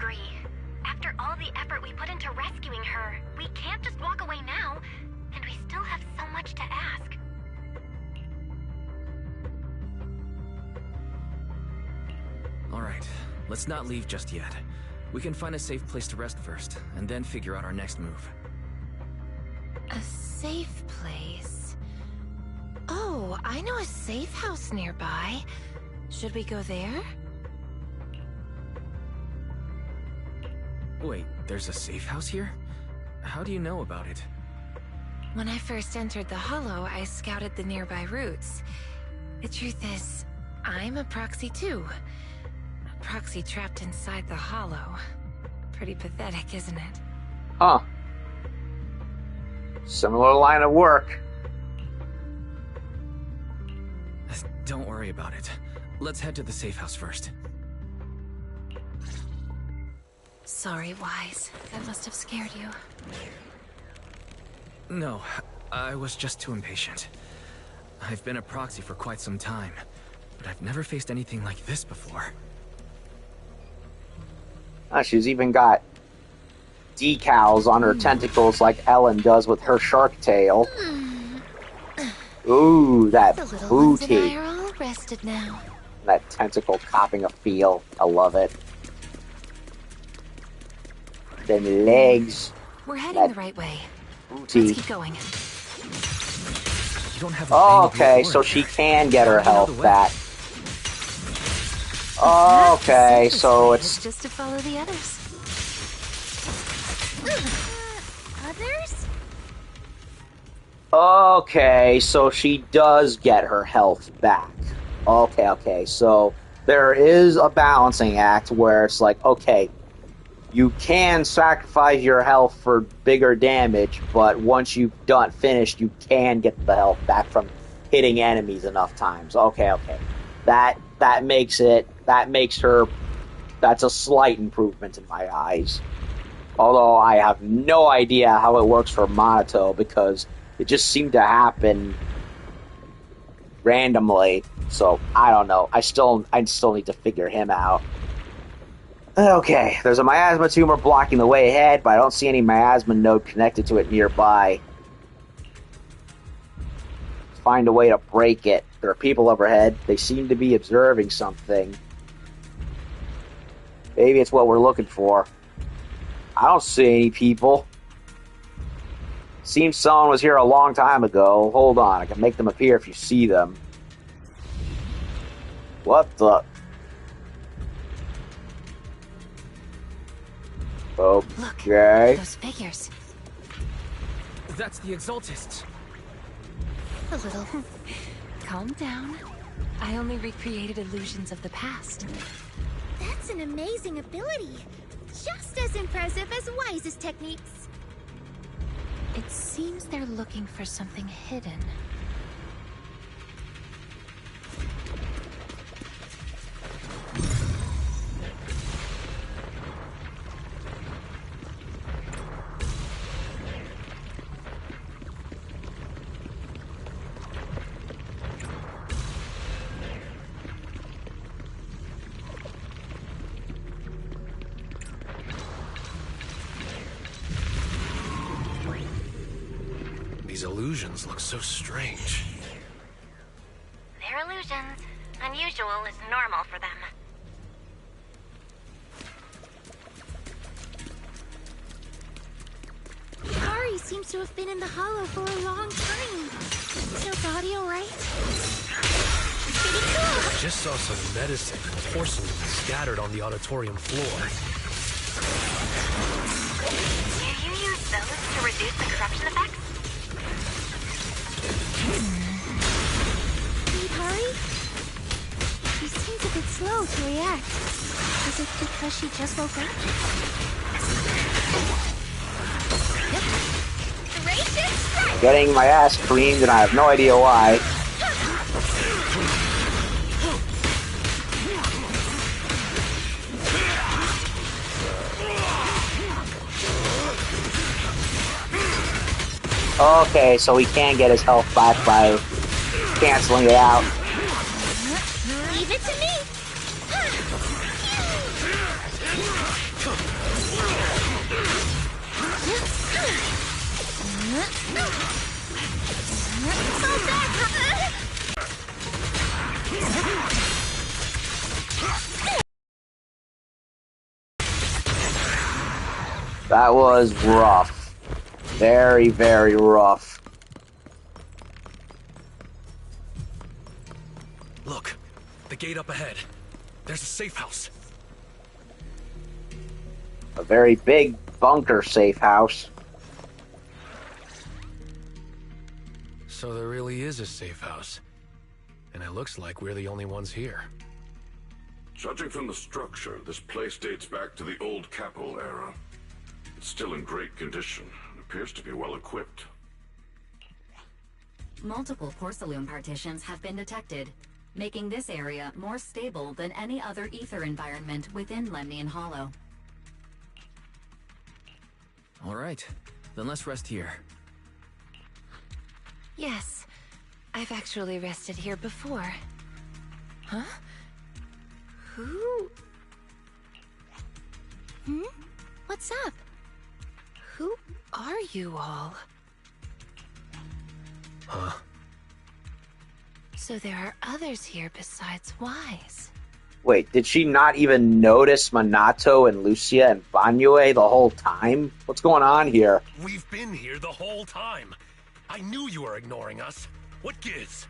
Speaker 2: agree. After all the effort we put into rescuing her, we can't just walk away now, and we still have so much to ask.
Speaker 8: Alright, let's not leave just yet. We can find a safe place to rest first, and then figure out our next move.
Speaker 9: A safe place? Oh, I know a safe house nearby. Should we go there?
Speaker 8: Wait, there's a safe house here? How do you know about it?
Speaker 9: When I first entered the Hollow, I scouted the nearby routes. The truth is, I'm a proxy too. A proxy trapped inside the Hollow. Pretty pathetic, isn't it?
Speaker 1: Huh. Similar line of work.
Speaker 8: Don't worry about it. Let's head to the safe house first.
Speaker 9: Sorry, Wise. That must have scared you.
Speaker 8: No, I was just too impatient. I've been a proxy for quite some time, but I've never faced anything like this before.
Speaker 1: She's even got decals on her tentacles like Ellen does with her shark tail. Ooh, that
Speaker 9: The little ones and
Speaker 1: booty.
Speaker 9: I are all rested now.
Speaker 1: That tentacle copping a feel. I love it. Them legs.
Speaker 9: We're heading
Speaker 1: That
Speaker 9: the right way.
Speaker 1: booty.
Speaker 9: Let's keep going.
Speaker 8: You don't have a
Speaker 1: Oh,
Speaker 8: bang of
Speaker 1: okay,
Speaker 8: your
Speaker 1: so
Speaker 8: horn
Speaker 1: she
Speaker 8: there.
Speaker 1: can get her
Speaker 8: How do you know
Speaker 1: health
Speaker 8: the way?
Speaker 1: back.
Speaker 9: Perhaps the
Speaker 1: Okay,
Speaker 9: safest
Speaker 1: so
Speaker 9: way
Speaker 1: it's...
Speaker 9: is just to follow the others.
Speaker 10: Others?
Speaker 1: Okay, so she does get her health back. Okay, so there is a balancing act where it's like, okay, you can sacrifice your health for bigger damage, but once you've finished, you can get the health back from hitting enemies enough times. Okay. That makes her, that's a slight improvement in my eyes. Although I have no idea how it works for Monato, because it just seemed to happen randomly. So I don't know. I still need to figure him out. Okay, there's a miasma tumor blocking the way ahead, but I don't see any miasma node connected to it nearby. Find a way to break it. There are people overhead. They seem to be observing something. Maybe it's what we're looking for. I don't see any people. Seems someone was here a long time ago. Hold on, I can make them appear if you see them. What the... Okay.
Speaker 9: Look, those figures.
Speaker 8: That's the Exaltists.
Speaker 9: A little. Calm down. I only recreated illusions of the past.
Speaker 10: That's an amazing ability. Just as impressive as Wise's techniques.
Speaker 9: It seems they're looking for something hidden.
Speaker 3: These illusions look so strange.
Speaker 2: They're illusions. Unusual is normal for them.
Speaker 10: Yidhari seems to have been in the Hollow for a long time. Is her body alright? Pretty cool.
Speaker 3: I just saw some medicine and porcelain scattered on the auditorium floor.
Speaker 2: Do you use those to reduce the corruption effects?
Speaker 10: Yidhari? She seems a bit slow to react. Is it because she just woke up? Gracious strike!
Speaker 1: Getting my ass creamed and I have no idea why. Okay, so he can get his health back by canceling it out.
Speaker 10: Leave it to me!
Speaker 1: That was rough. Very, very rough.
Speaker 3: Look, the gate up ahead. There's a safe house.
Speaker 1: A very big bunker safe house.
Speaker 3: So there really is a safe house. And it looks like we're the only ones here.
Speaker 5: Judging from the structure, this place dates back to the old Capel era. It's still in great condition and appears to be well equipped.
Speaker 4: Multiple porcelain partitions have been detected, making this area more stable than any other ether environment within Lemnian Hollow.
Speaker 8: All right, then let's rest here.
Speaker 9: Yes, I've actually rested here before. Huh? Who?
Speaker 10: What's up?
Speaker 9: Who are you all?
Speaker 3: Huh?
Speaker 9: So there are others here besides Wise.
Speaker 1: Wait, did she not even notice Minato and Lucia and Banyue the whole time? What's going on here?
Speaker 3: We've been here the whole time. I knew you were ignoring us. What gives?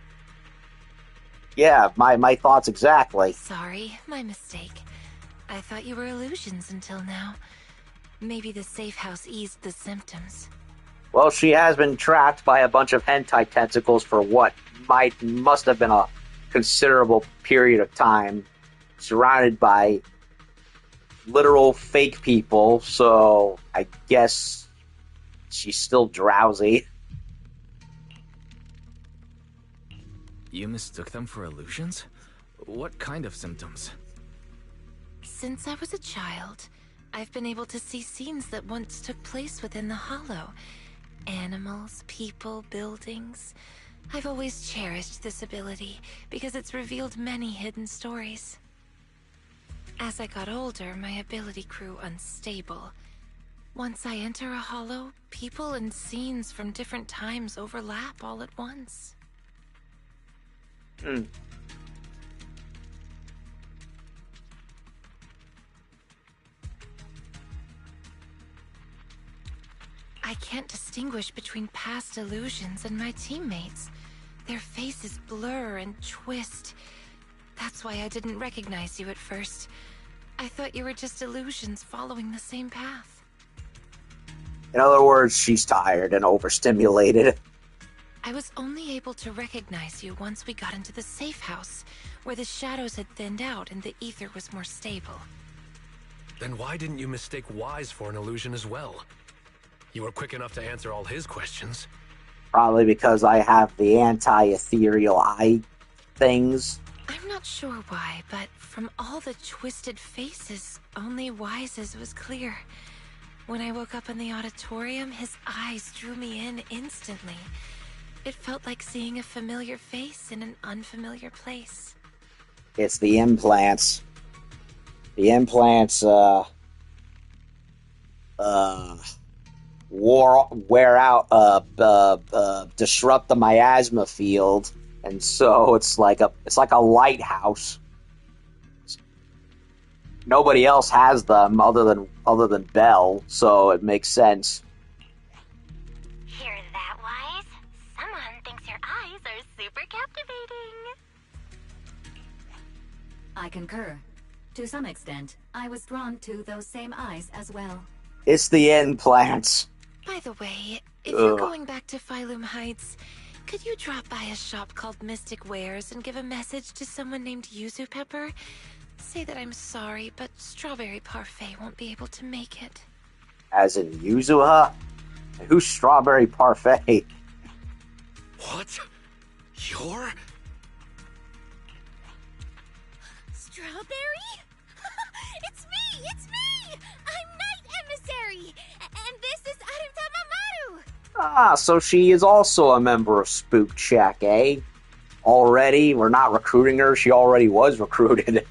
Speaker 1: Yeah, my thoughts exactly.
Speaker 9: Sorry, my mistake. I thought you were illusions until now. Maybe the safe house eased the symptoms.
Speaker 1: Well, she has been trapped by a bunch of hentai tentacles for what must have been a considerable period of time, surrounded by literal fake people, so I guess she's still drowsy.
Speaker 8: You mistook them for illusions? What kind of symptoms?
Speaker 9: Since I was a child, I've been able to see scenes that once took place within the Hollow. Animals, people, buildings. I've always cherished this ability because it's revealed many hidden stories. As I got older, my ability grew unstable. Once I enter a Hollow, people and scenes from different times overlap all at once. I can't distinguish between past illusions and my teammates. Their faces blur and twist. That's why I didn't recognize you at first. I thought you were just illusions following the same path.
Speaker 1: In other words, she's tired and overstimulated.
Speaker 9: I was only able to recognize you once we got into the safe house, where the shadows had thinned out and the ether was more stable.
Speaker 3: Then why didn't you mistake Wise for an illusion as well? You were quick enough to answer all his questions.
Speaker 1: Probably because I have the anti-ethereal eye things.
Speaker 9: I'm not sure why, but from all the twisted faces, only Wise's was clear. When I woke up in the auditorium, his eyes drew me in instantly. It felt like seeing a familiar face in an unfamiliar place.
Speaker 1: It's the implants. The implants, wear out, disrupt the miasma field, and so it's like a lighthouse. Nobody else has them other than Belle, so it makes sense.
Speaker 2: Hear that, Wise? Someone thinks your eyes are super captivating.
Speaker 4: I concur. To some extent, I was drawn to those same eyes as well.
Speaker 1: It's the implants.
Speaker 9: By the way, if you're going back to Phylum Heights, could you drop by a shop called Mystic Wares and give a message to someone named Yuzu Pepper? Say that I'm sorry, but Strawberry Parfait won't be able to make it.
Speaker 1: As in Yuzuha? Who's Strawberry Parfait?
Speaker 3: What? You're?
Speaker 10: Strawberry? It's me! It's me! I'm Night Emissary! And this is Arutama Maru!
Speaker 1: Ah, so she is also a member of Spook Shack, eh? Already? We're not recruiting her, she already was recruited.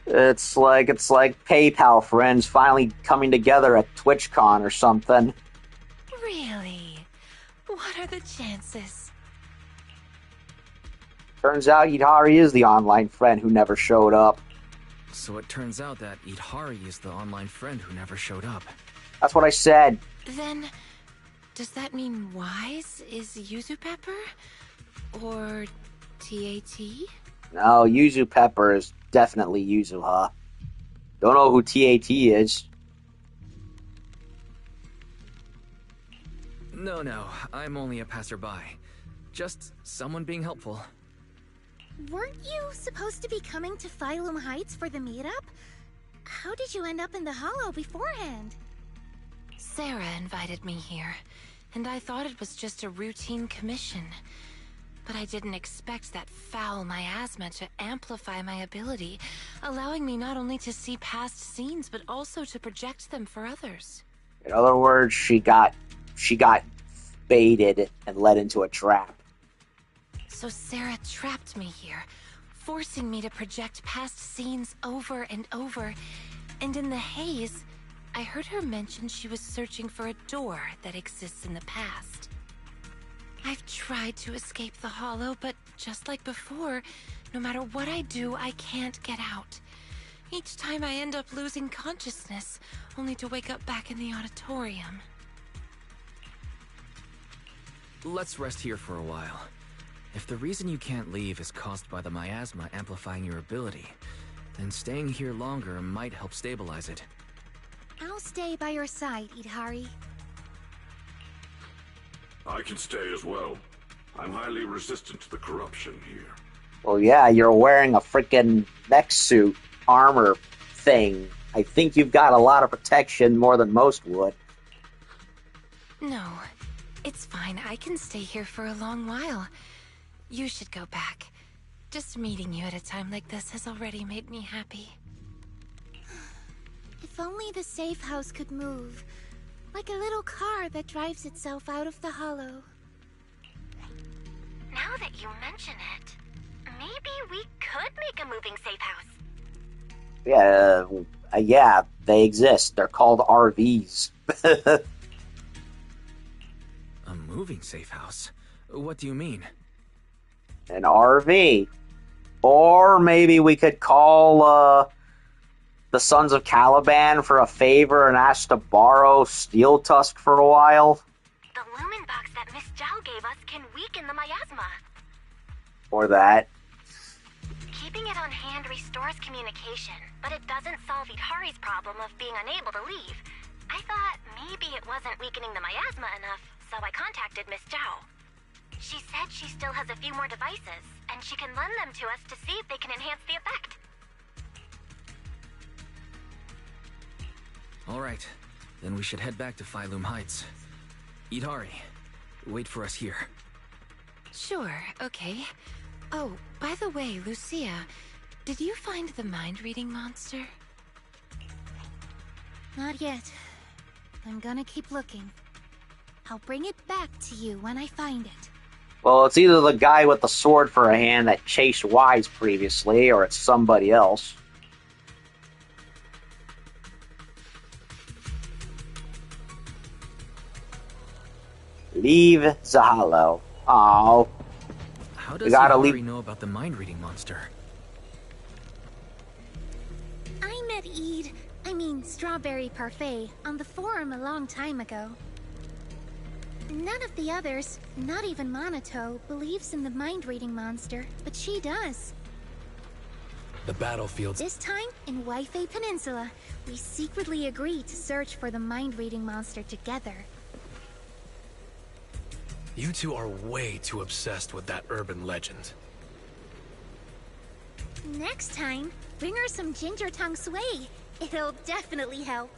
Speaker 1: It's like PayPal friends finally coming together at TwitchCon or something.
Speaker 9: Really? What are the chances?
Speaker 1: Turns out Yidhari is the online friend who never showed up.
Speaker 8: So it turns out that Yidhari is the online friend who never showed up.
Speaker 1: That's what I said.
Speaker 9: Then, does that mean Wise is Yuzu Pepper? Or TAT?
Speaker 1: No, Yuzu Pepper is definitely Yuzuha. Don't know who TAT is.
Speaker 8: No, I'm only a passerby. Just someone being helpful.
Speaker 10: Weren't you supposed to be coming to Phylum Heights for the meetup? How did you end up in the Hollow beforehand?
Speaker 9: Sarah invited me here, and I thought it was just a routine commission. But I didn't expect that foul miasma to amplify my ability, allowing me not only to see past scenes, but also to project them for others.
Speaker 1: In other words, she got baited and led into a trap.
Speaker 9: So Sarah trapped me here, forcing me to project past scenes over and over, and in the haze, I heard her mention she was searching for a door that exists in the past. I've tried to escape the Hollow, but just like before, no matter what I do, I can't get out. Each time I end up losing consciousness, only to wake up back in the auditorium.
Speaker 8: Let's rest here for a while. If the reason you can't leave is caused by the miasma amplifying your ability, then staying here longer might help stabilize it.
Speaker 10: I'll stay by your side, Yidhari.
Speaker 5: I can stay as well. I'm highly resistant to the corruption here.
Speaker 1: Well, yeah, you're wearing a freaking mech suit armor thing. I think you've got a lot of protection, more than most would.
Speaker 9: No, it's fine. I can stay here for a long while. You should go back. Just meeting you at a time like this has already made me happy.
Speaker 10: If only the safe house could move. Like a little car that drives itself out of the Hollow.
Speaker 2: Now that you mention it, maybe we could make a moving safe house.
Speaker 1: Yeah, they exist. They're called RVs.
Speaker 8: A moving safe house? What do you mean?
Speaker 1: An RV. Or maybe we could call, the Sons of Caliban for a favor and ask to borrow Steel Tusk for a while.
Speaker 2: The lumen box that Miss Zhao gave us can weaken the miasma.
Speaker 1: Or that.
Speaker 2: Keeping it on hand restores communication, but it doesn't solve Yidhari's problem of being unable to leave. I thought maybe it wasn't weakening the miasma enough, so I contacted Miss Zhao. She said she still has a few more devices, and she can lend them to us to see if they can enhance the effect.
Speaker 8: Alright, then we should head back to Phylum Heights. Yidhari, wait for us here.
Speaker 9: Sure, okay. Oh, by the way, Lucia, did you find the mind-reading monster?
Speaker 10: Not yet. I'm gonna keep looking. I'll bring it back to you when I find it.
Speaker 1: Well, it's either the guy with the sword for a hand that chased Wise previously, or it's somebody else. Leave the Hollow. Oh.
Speaker 8: How does Yidhari know about the mind-reading monster?
Speaker 10: I met Strawberry Parfait, on the forum a long time ago. None of the others, not even Monato, believes in the mind-reading monster, but she does.
Speaker 3: The battlefields.
Speaker 10: This time, in Waifei Peninsula, we secretly agreed to search for the mind-reading monster together.
Speaker 3: You two are way too obsessed with that urban legend.
Speaker 10: Next time, bring her some ginger tongue sway. It'll definitely help.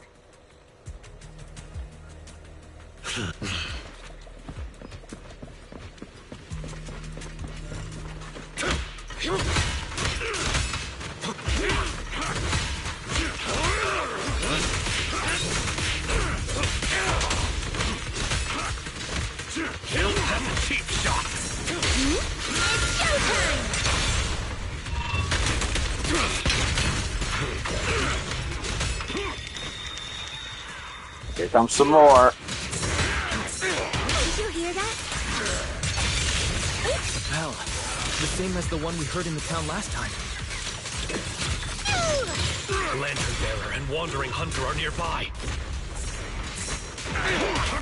Speaker 3: Cheap shot.
Speaker 10: It's showtime!
Speaker 1: Here comes some more.
Speaker 10: Did you hear that?
Speaker 8: Hell, the same as the one we heard in the town last time.
Speaker 3: Lantern Bearer and Wandering Hunter are nearby.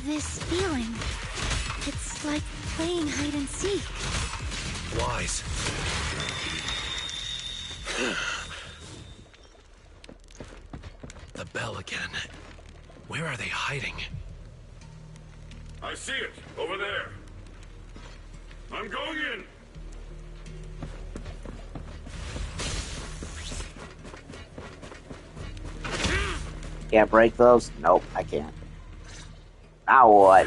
Speaker 10: This feeling. It's like playing hide and seek.
Speaker 3: Wise. The bell again. Where are they hiding?
Speaker 5: I see it, over there. I'm going in.
Speaker 1: Can't break those? Nope, I can't. Now what?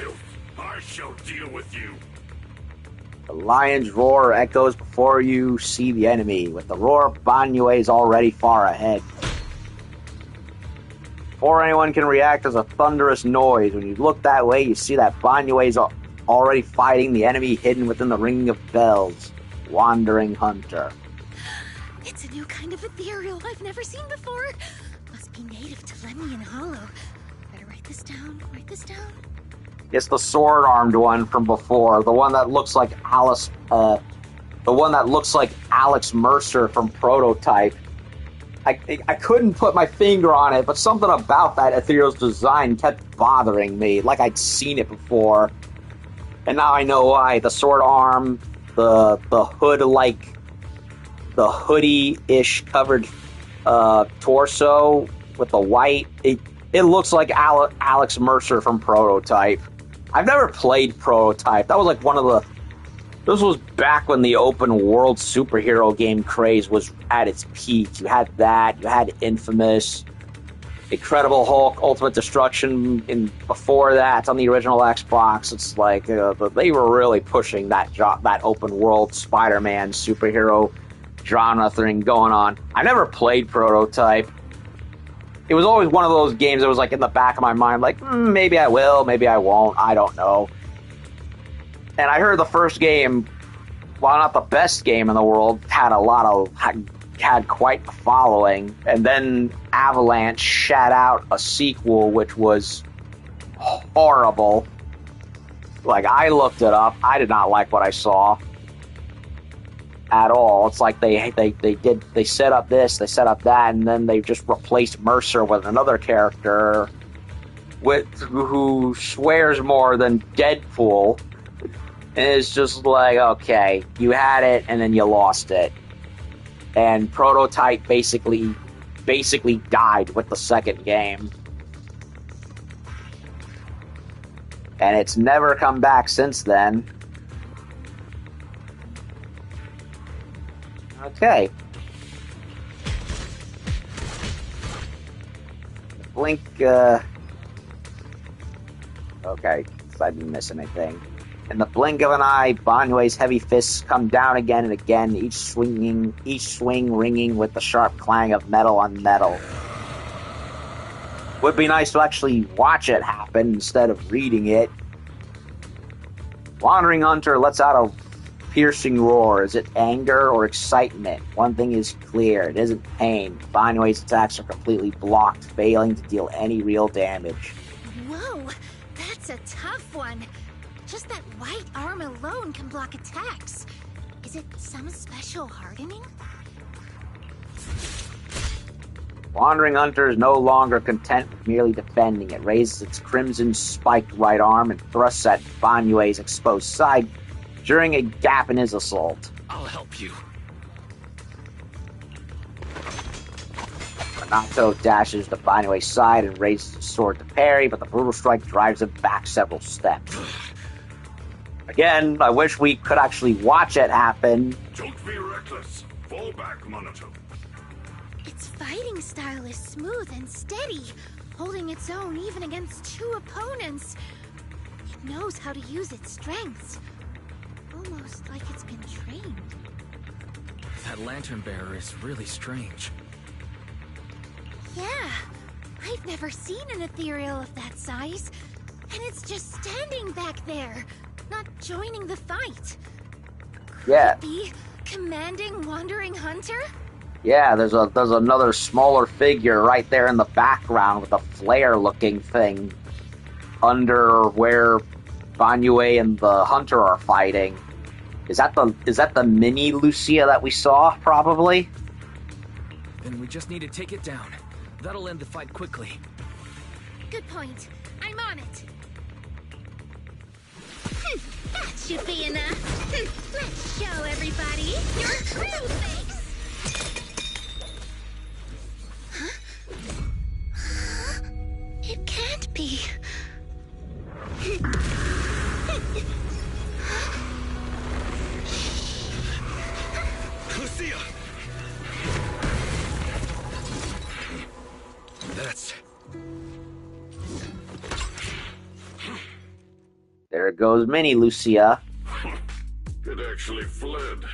Speaker 5: I shall deal with you.
Speaker 1: The lion's roar echoes before you see the enemy. With the roar, Banyue is already far ahead. Before anyone can react, there's a thunderous noise. When you look that way, you see that Banyue is already fighting the enemy hidden within the ringing of bells. Wandering Hunter.
Speaker 10: It's a new kind of ethereal I've never seen before. Must be native to Lemnian Hollow. Better write this down,
Speaker 1: It's the sword-armed one from before, the one that looks like Alex Mercer from Prototype. I couldn't put my finger on it, but something about that ethereal's design kept bothering me, like I'd seen it before. And now I know why. The sword arm, the hoodie-ish covered torso with the white. It looks like Alex Mercer from Prototype. I've never played Prototype. That was like this was back when the open world superhero game craze was at its peak. You had that, you had Infamous, Incredible Hulk, Ultimate Destruction before that on the original Xbox. It's like they were really pushing that open world Spider-Man superhero genre thing going on. I never played Prototype. It was always one of those games that was like in the back of my mind, like, maybe I will, maybe I won't, I don't know. And I heard the first game, while not the best game in the world, had quite a following. And then Avalanche shat out a sequel which was horrible. Like, I looked it up, I did not like what I saw at all. It's like they set up this, they set up that, and then they just replaced Mercer with another character who swears more than Deadpool. And it's just like, okay, you had it and then you lost it. And Prototype basically died with the second game. And it's never come back since then. Okay. Blink, okay, so I didn't miss anything. In the blink of an eye, Banyue's heavy fists come down again and again, each swing ringing with the sharp clang of metal on metal. Would be nice to actually watch it happen instead of reading it. Wandering Hunter lets out a piercing roar. Is it anger or excitement? One thing is clear, it isn't pain. Banyue's attacks are completely blocked, failing to deal any real damage.
Speaker 10: Whoa, that's a tough one. Just that white arm alone can block attacks. Is it some special hardening?
Speaker 1: Wandering Hunter is no longer content with merely defending. It raises its crimson spiked right arm and thrusts at Banyue's exposed side during a gap in his assault.
Speaker 3: I'll help you.
Speaker 1: Minato dashes to Banyue's side and raises his sword to parry, but the brutal strike drives him back several steps. Again, I wish we could actually watch it happen.
Speaker 5: Don't be reckless. Fall back, Minato.
Speaker 10: Its fighting style is smooth and steady, holding its own even against two opponents. It knows how to use its strengths. Almost like it's been trained.
Speaker 8: That lantern bearer is really strange.
Speaker 10: Yeah, I've never seen an ethereal of that size. And it's just standing back there, not joining the fight.
Speaker 1: Yeah.
Speaker 10: Could it be commanding Wandering Hunter?
Speaker 1: Yeah, there's another smaller figure right there in the background with a flare-looking thing under where Banyue and the Hunter are fighting. Is that the mini Lucia that we saw? Probably.
Speaker 8: Then we just need to take it down. That'll end the fight quickly.
Speaker 10: Good point. I'm on it. should be enough. Let's show everybody your true face. Huh? It can't be.
Speaker 3: Lucia! That's...
Speaker 1: There goes Mini Lucia.
Speaker 5: It actually fled.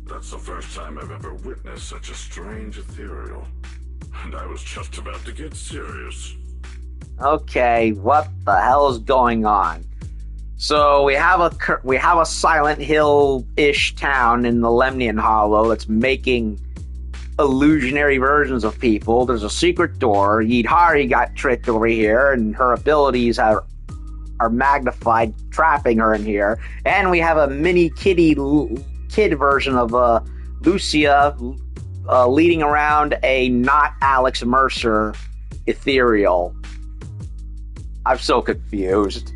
Speaker 5: That's the first time I've ever witnessed such a strange ethereal. And I was just about to get serious.
Speaker 1: Okay, what the hell is going on? So we have a Silent Hill-ish town in the Lemnian Hollow that's making illusionary versions of people. There's a secret door. Yidhari got tricked over here, and her abilities are magnified, trapping her in here. And we have a mini kid version of Lucia leading around a not Alex Mercer ethereal. I'm so confused.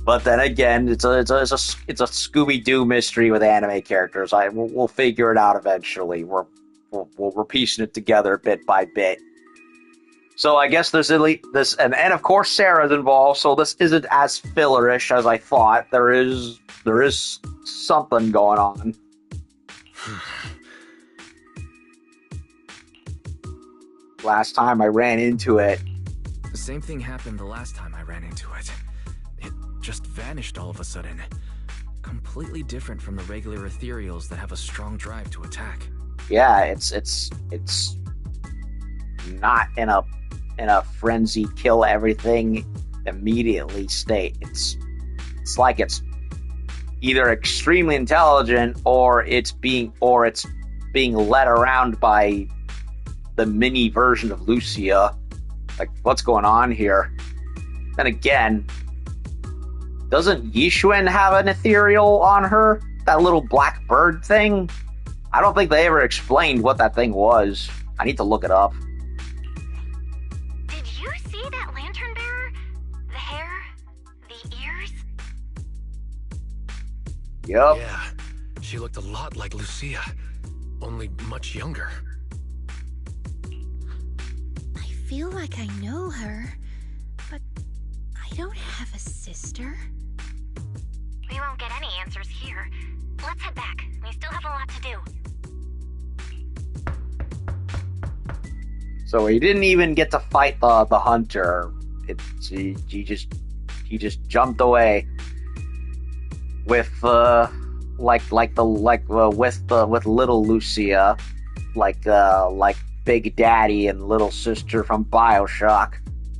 Speaker 1: But then again, it's a Scooby-Doo mystery with anime characters. We'll figure it out eventually. We're piecing it together bit by bit. So I guess there's this, and of course Sarah's involved. So this isn't as fillerish as I thought. There is something going on. Last time I ran into it.
Speaker 8: The same thing happened the last time I ran into it. It just vanished all of a sudden. Completely different from the regular ethereals that have a strong drive to attack.
Speaker 1: Yeah, it's not in a frenzy, kill everything immediately state. It's like it's either extremely intelligent or it's being led around by the mini version of Lucia. Like, what's going on here? And again, doesn't Yishun have an ethereal on her? That little black bird thing? I don't think they ever explained what that thing was. I need to look it up.
Speaker 2: Did you see that lantern bearer? The hair? The ears?
Speaker 1: Yep.
Speaker 3: Yeah, she looked a lot like Lucia, only much younger.
Speaker 10: I feel like I know her, but I don't have a sister.
Speaker 2: We won't get any answers here. Let's head back. We still have a lot to do.
Speaker 1: So he didn't even get to fight the hunter. He just jumped away with with little Lucia, like Big Daddy and little sister from BioShock.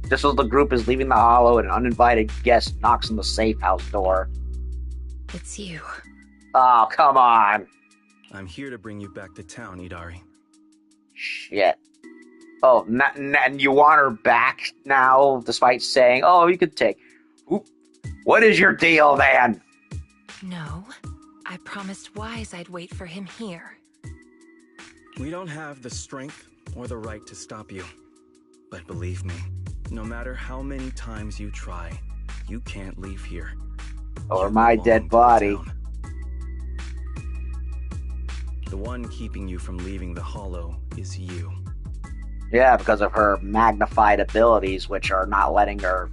Speaker 1: Just as the group is leaving the hollow, an uninvited guest knocks on the safe house door.
Speaker 9: It's you.
Speaker 1: Oh, come on.
Speaker 7: I'm here to bring you back to town, Yidhari.
Speaker 1: Shit. Oh, and you want her back now, despite saying, oh, you could take... What is your deal, man?
Speaker 9: No. I promised Wise I'd wait for him here.
Speaker 7: We don't have the strength or the right to stop you. But believe me, no matter how many times you try, you can't leave here.
Speaker 1: Or my dead body.
Speaker 7: The one keeping you from leaving the hollow is you.
Speaker 1: Yeah, because of her magnified abilities, which are not letting her...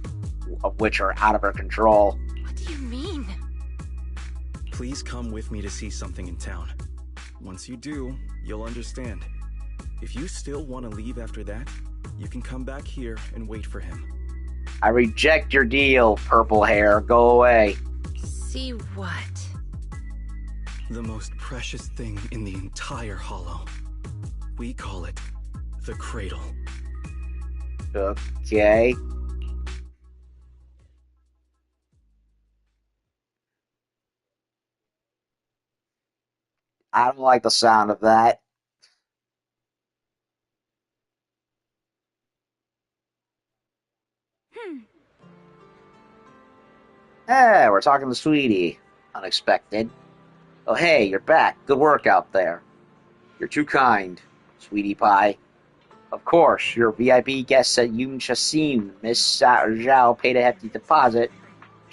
Speaker 1: which are out of her control.
Speaker 9: What do you mean?
Speaker 7: Please come with me to see something in town. Once you do, you'll understand. If you still want to leave after that, you can come back here and wait for him.
Speaker 1: I reject your deal, purple hair. Go away.
Speaker 9: See what?
Speaker 7: The most precious thing in the entire hollow. We call it the cradle.
Speaker 1: Okay. I don't like the sound of that. Hey, we're talking to Sweetie. Unexpected. Oh, hey, you're back. Good work out there. You're too kind, Sweetie Pie. Of course, your VIP guests at Yun Shasim. Miss Zhao paid a hefty deposit.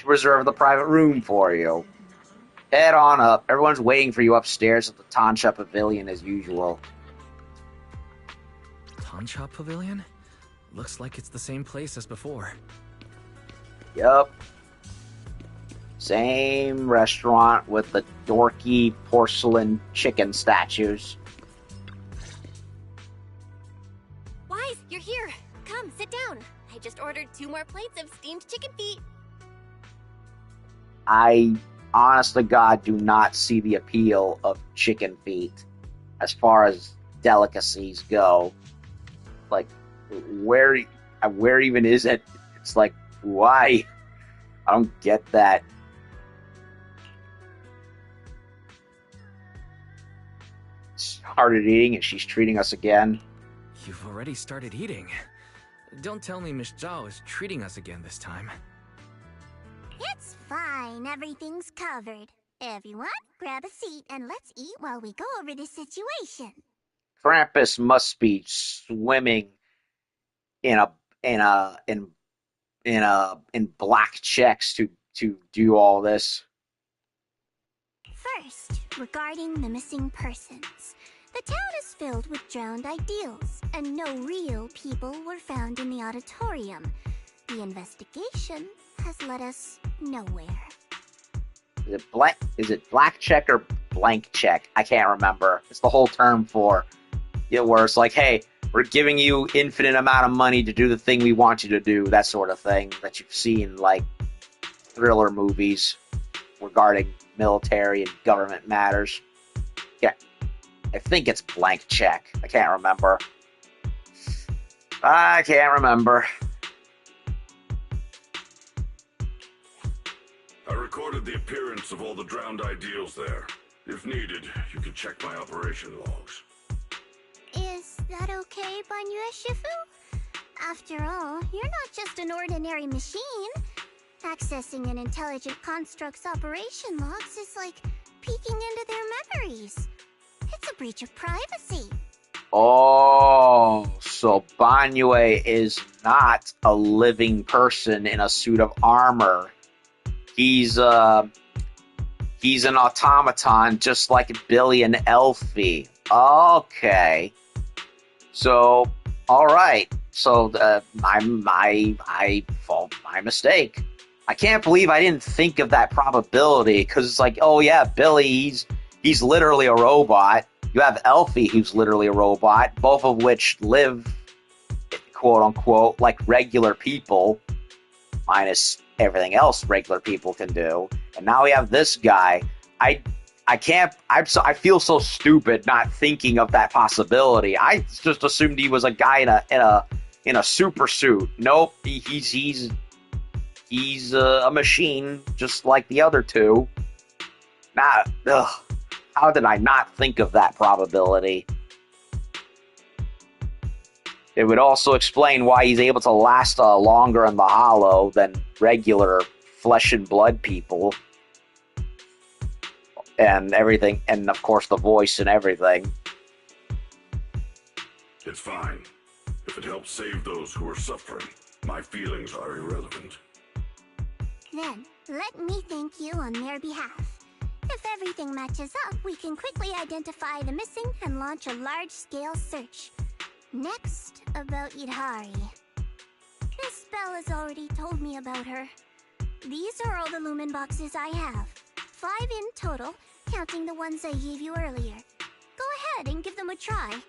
Speaker 1: to reserve the private room for you. Head on up. Everyone's waiting for you upstairs at the Tancha Pavilion as usual.
Speaker 8: Tancha Pavilion? Looks like it's the same place as before.
Speaker 1: Yup. Same restaurant with the dorky porcelain chicken statues.
Speaker 2: Wise, you're here. Come, sit down. I just ordered 2 more plates of steamed chicken feet.
Speaker 1: I, honest to God, do not see the appeal of chicken feet as far as delicacies go. Like, where even is it? It's like, why? I don't get that. Started eating and she's treating us again.
Speaker 8: You've already started eating. Don't tell me Miss Zhao is treating us again this time.
Speaker 10: It's fine. Everything's covered. Everyone, grab a seat and let's eat while we go over this situation.
Speaker 1: Krampus must be swimming in black checks to do all this.
Speaker 10: First, regarding the missing persons. The town is filled with drowned ideals, and no real people were found in the auditorium. The investigation has led us nowhere.
Speaker 1: Is it black check or blank check? I can't remember. It's the whole term for it, where it's like, hey, we're giving you infinite amount of money to do the thing we want you to do, that sort of thing that you've seen like thriller movies regarding military and government matters. Yeah, I think it's blank check. I can't remember. I
Speaker 5: recorded the appearance of all the drowned ideals there. If needed, you can check my operation logs.
Speaker 10: Is that okay, Banyue Shifu? After all, you're not just an ordinary machine. Accessing an intelligent construct's operation logs is like peeking into their memories. It's a breach of privacy.
Speaker 1: Oh, so Banyue is not a living person in a suit of armor. He's an automaton, just like Billy and Elfie. Okay. So, all right. So, my fault, my mistake. I can't believe I didn't think of that probability, because it's like, oh yeah, Billy, he's literally a robot. You have Elfie, who's literally a robot, both of which live, quote unquote, like regular people, minus everything else regular people can do. And now we have this guy. I feel so stupid not thinking of that possibility. I just assumed he was a guy in a super suit. Nope, he's a machine just like the other two. How did I not think of that probability? It would also explain why he's able to last longer in the hollow than regular flesh and blood people. And everything, and of course the voice and everything.
Speaker 5: It's fine. If it helps save those who are suffering, my feelings are irrelevant.
Speaker 10: Then, let me thank you on their behalf. If everything matches up, we can quickly identify the missing and launch a large-scale search. Next, about Yidhari. Miss Bell has already told me about her. These are all the lumen boxes I have. 5 in total, counting the ones I gave you earlier. Go ahead and give them a try.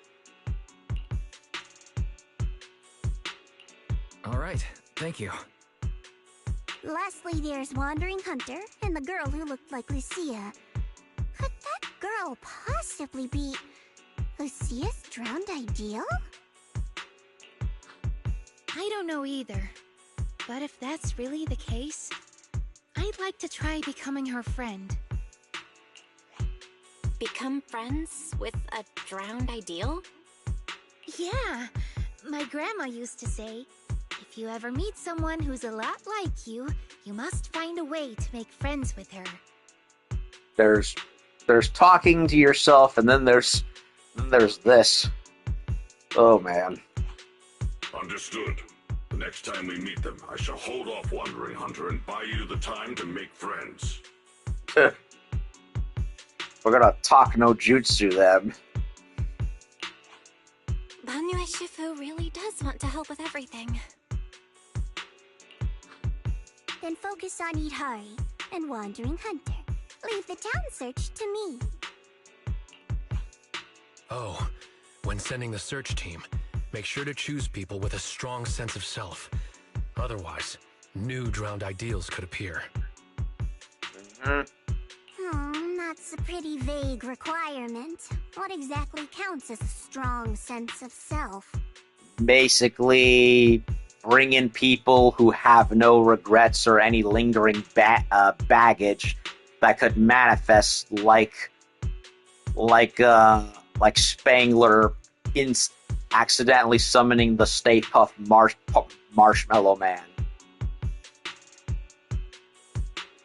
Speaker 8: All right, thank you.
Speaker 10: Lastly, there's Wandering Hunter and the girl who looked like Lucia. Could that girl possibly be Lucia's drowned ideal?
Speaker 12: I don't know either. But if that's really the case, I'd like to try becoming her friend.
Speaker 2: Become friends with a drowned ideal?
Speaker 12: Yeah, my grandma used to say, if you ever meet someone who's a lot like you, you must find a way to make friends with her.
Speaker 1: There's talking to yourself, and then there's this. Oh man.
Speaker 5: Understood. The next time we meet them, I shall hold off Wandering Hunter and buy you the time to make friends.
Speaker 1: We're gonna talk no jutsu them.
Speaker 10: Banyue Shifu really does want to help with everything. Then focus on Yidhari and Wandering Hunter. Leave the town search to me.
Speaker 3: Oh, when sending the search team, make sure to choose people with a strong sense of self. Otherwise, new drowned ideals could appear.
Speaker 10: That's a pretty vague requirement. What exactly counts as a strong sense of self?
Speaker 1: Basically, bring in people who have no regrets or any lingering baggage that could manifest like Spangler accidentally summoning the Stay Puft Marshmallow Man.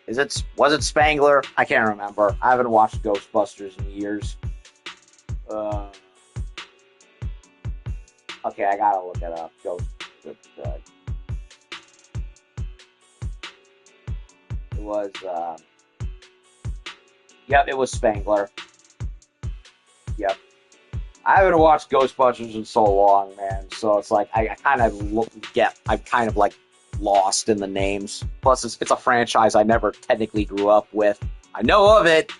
Speaker 1: Was it Spangler? I can't remember. I haven't watched Ghostbusters in years. Okay, I gotta look it up. It was, yep, it was Spangler. Yep. I haven't watched Ghostbusters in so long, man. So it's like, I'm kind of like lost in the names. Plus, it's a franchise I never technically grew up with. I know of it,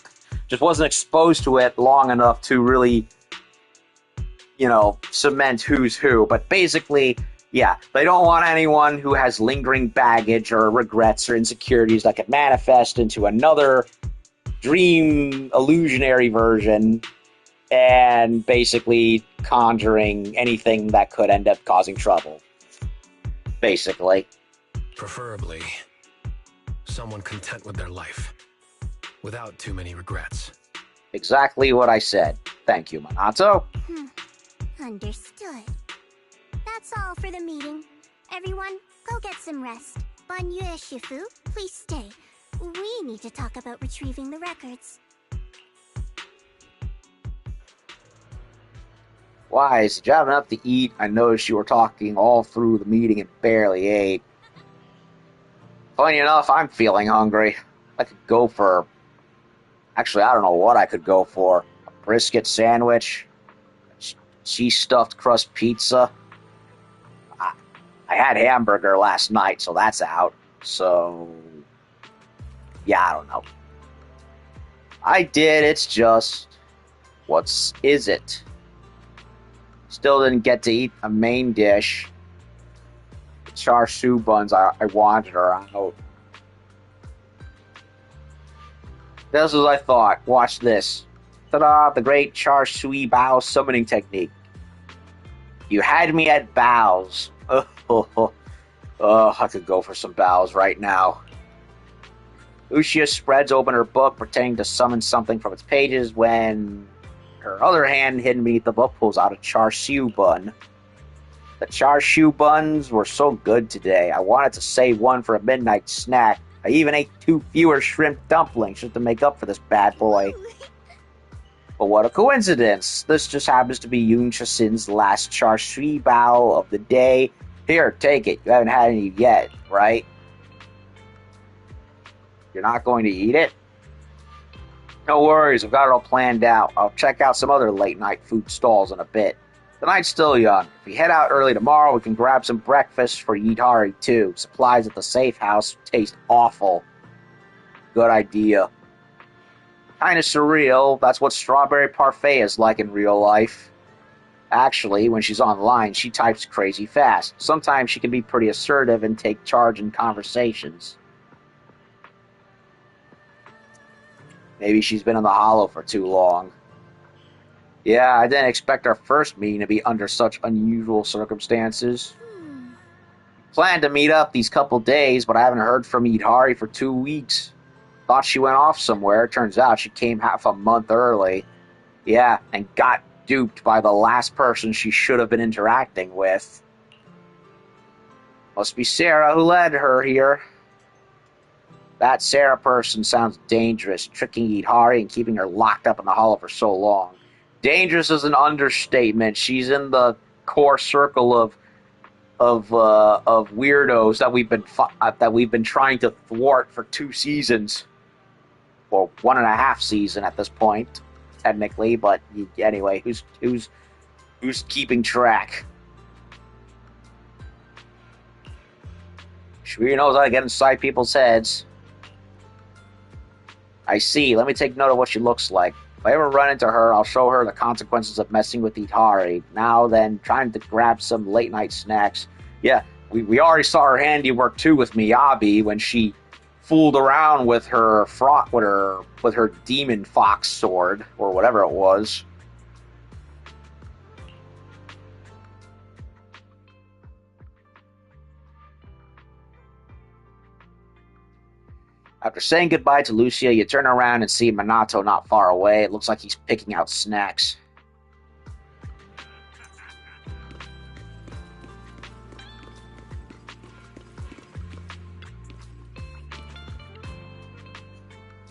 Speaker 1: just wasn't exposed to it long enough to really, cement who's who. But basically, yeah, they don't want anyone who has lingering baggage or regrets or insecurities that could manifest into another dream illusionary version and basically conjuring anything that could end up causing trouble. Basically.
Speaker 3: Preferably, someone content with their life, without too many regrets.
Speaker 1: Exactly what I said. Thank you, Minato.
Speaker 10: Understood. That's all for the meeting. Everyone, go get some rest. Banyue Shifu, please stay. We need to talk about retrieving the records.
Speaker 1: Wise, did you have enough to eat? I noticed you were talking all through the meeting and barely ate. Funny enough, I'm feeling hungry. I could go for... Actually, I don't know what I could go for. A brisket sandwich? Cheese-stuffed crust pizza? I had hamburger last night, so that's out. So... yeah, I don't know. I did, it's just... what is it? Still didn't get to eat a main dish. The char siu buns I wanted are out. This was I thought. Watch this. Ta-da! The great char siu bao summoning technique. You had me at bows. Oh, I could go for some bows right now. Uchiha spreads open her book, pretending to summon something from its pages when... her other hand, hidden beneath the book, pulls out a char siu bun. The char siu buns were so good today. I wanted to save one for a midnight snack. I even ate 2 fewer shrimp dumplings just to make up for this bad boy. But what a coincidence. This just happens to be Yoon Chasin's last char siu bao of the day. Here, take it. You haven't had any yet, right? You're not going to eat it? No worries, I've got it all planned out. I'll check out some other late-night food stalls in a bit. The night's still young. If we head out early tomorrow, we can grab some breakfast for Yidhari, too. Supplies at the safe house taste awful. Good idea. Kinda surreal. That's what Strawberry Parfait is like in real life. Actually, when she's online, she types crazy fast. Sometimes she can be pretty assertive and take charge in conversations. Maybe she's been in the hollow for too long. Yeah, I didn't expect our first meeting to be under such unusual circumstances. Planned to meet up these couple days, but I haven't heard from Yidhari for 2 weeks. Thought she went off somewhere. Turns out she came half a month early. Yeah, and got duped by the last person she should have been interacting with. Must be Sarah who led her here. That Sarah person sounds dangerous, tricking Yidhari and keeping her locked up in the hollow for so long. Dangerous is an understatement. She's in the core circle of of weirdos that we've been trying to thwart for 2 seasons, or 1.5 season at this point, technically. But anyway, who's keeping track? She knows how to get inside people's heads. I see. Let me take note of what she looks like. If I ever run into her, I'll show her the consequences of messing with Yidhari. Now then, trying to grab some late-night snacks. Yeah, we already saw her handiwork, too, with Miyabi when she fooled around with her demon fox sword, or whatever it was. After saying goodbye to Lucia, you turn around and see Minato not far away. It looks like he's picking out snacks.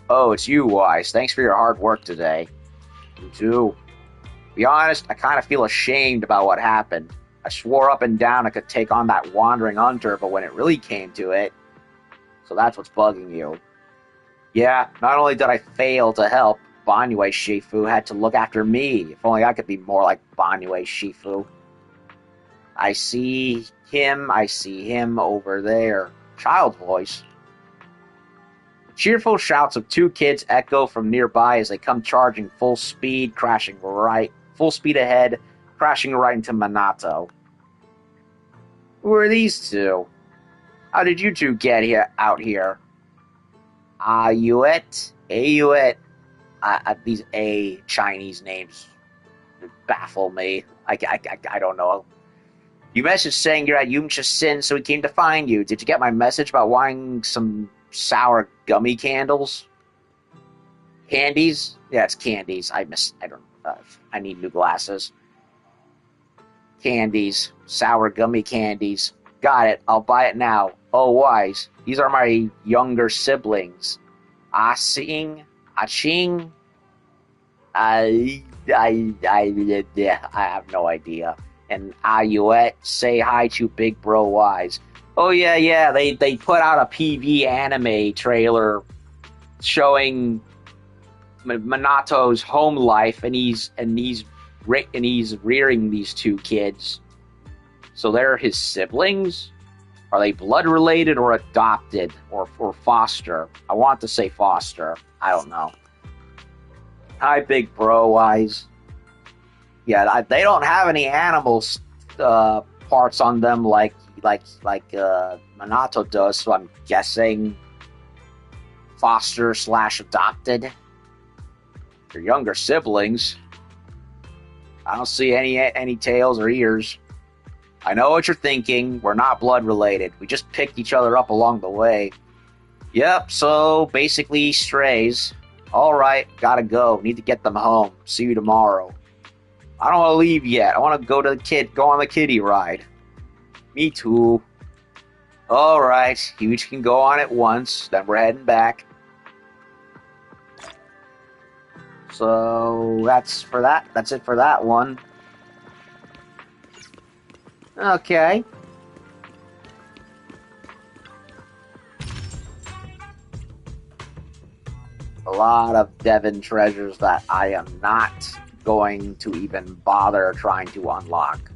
Speaker 1: Oh, it's you, Wise. Thanks for your hard work today. You too. To be honest, I kind of feel ashamed about what happened. I swore up and down I could take on that wandering hunter, but when it really came to it... So that's what's bugging you. Yeah, not only did I fail to help, Banyue Shifu had to look after me. If only I could be more like Banyue Shifu. I see him over there. Child voice. Cheerful shouts of 2 kids echo from nearby as they come charging full speed ahead, crashing right into Minato. Who are these 2? How did you 2 get out here? Ayuet? These A Chinese names baffle me. I don't know. You messaged saying you're at Yumcha Sin, so we came to find you. Did you get my message about wanting some sour gummy candles? Candies? Yeah, it's candies. I need new glasses. Candies. Sour gummy candies. Got it. I'll buy it now. Oh, Wise. These are my younger siblings. Aching? I have no idea. And Ayuet, say hi to Big Bro Wise. Oh, yeah, they put out a PV anime trailer showing Minato's home life, and he's rearing these 2 kids. So they're his siblings? Are they blood related or adopted or foster? I want to say foster. I don't know. Hi, Big Bro Wise. Yeah, they don't have any animals parts on them like Minato does, so I'm guessing foster/adopted. Your younger siblings. I don't see any tails or ears. I know what you're thinking. We're not blood related. We just picked each other up along the way. Yep, so basically strays. Alright, gotta go. Need to get them home. See you tomorrow. I don't want to leave yet. I want to go on the kiddie ride. Me too. Alright, you each can go on it once, then we're heading back. So that's it for that one. Okay. A lot of Devon treasures that I am not going to even bother trying to unlock.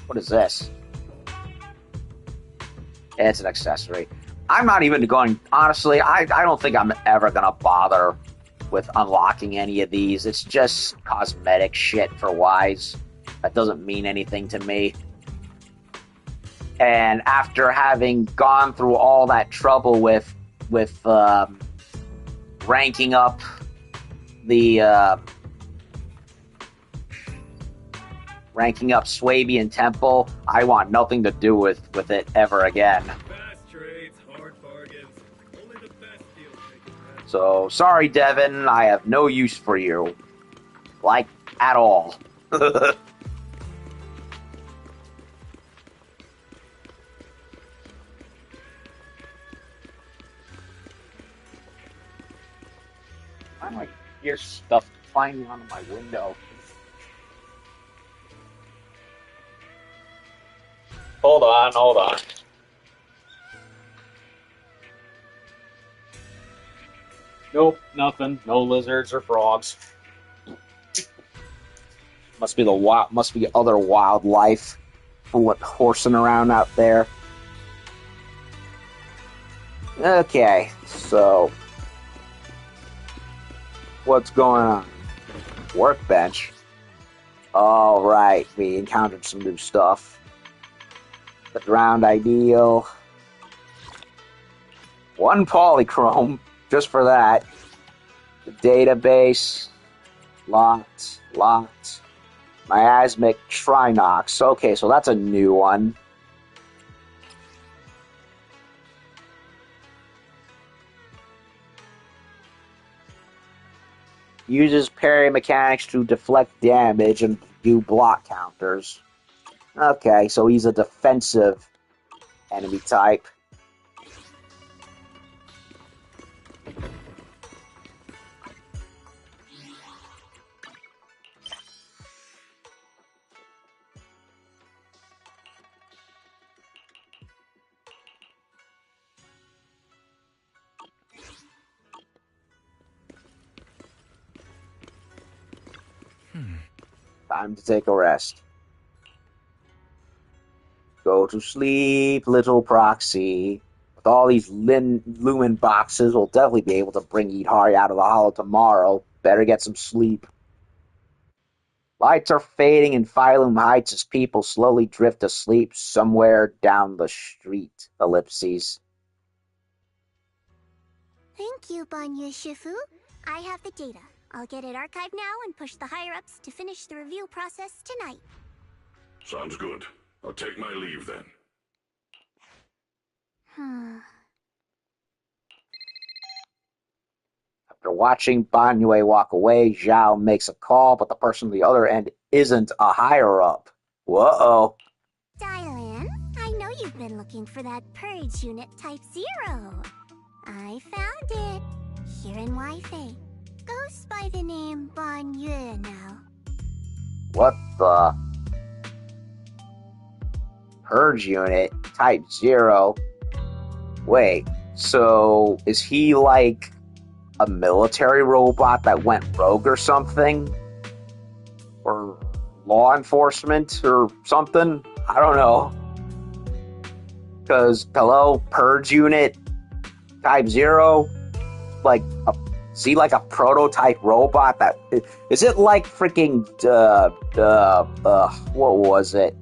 Speaker 1: What is this? It's an accessory. I'm not even going... Honestly, I don't think I'm ever going to bother with unlocking any of these. It's just cosmetic shit for Wise. That doesn't mean anything to me. And after having gone through all that trouble with ranking up Swabian Temple, I want nothing to do with it ever again.
Speaker 13: Fast trades, hard bargains. Only the best deals make it best.
Speaker 1: So, sorry, Devin, I have no use for you. Like, at all. I might hear stuff flying onto my window. Hold on. hold on. Nope, nothing. No lizards or frogs. Must be other wildlife horsing around out there. Okay, so what's going on? Workbench. All right, we encountered some new stuff. The drowned ideal. 1 polychrome, just for that. The database. Locked. Miasmic Trinox. Okay, so that's a new one. Uses parry mechanics to deflect damage and do block counters. Okay, so he's a defensive enemy type. Time to take a rest. Go to sleep, little proxy. With all these lumen boxes, we'll definitely be able to bring Yidhari out of the hollow tomorrow. Better get some sleep. Lights are fading in Phylum Heights as people slowly drift asleep somewhere down the street. Ellipses.
Speaker 10: Thank you, Banya Shifu. I have the data. I'll get it archived now and push the higher-ups to finish the review process tonight.
Speaker 5: Sounds good. I'll take my leave then.
Speaker 1: After watching Banyue walk away, Zhao makes a call, but the person on the other end isn't a higher-up. Whoa.
Speaker 10: Dial in. I know you've been looking for that purge unit Type 0. I found it. Here in Wi-Fi. Goes by the name Banyue now.
Speaker 1: What the? Purge unit, Type 0. Wait, so is he like a military robot that went rogue or something? Or law enforcement or something? I don't know. Because, hello, Purge unit, Type 0? Like, is he like a prototype robot that... Is it like freaking, what was it?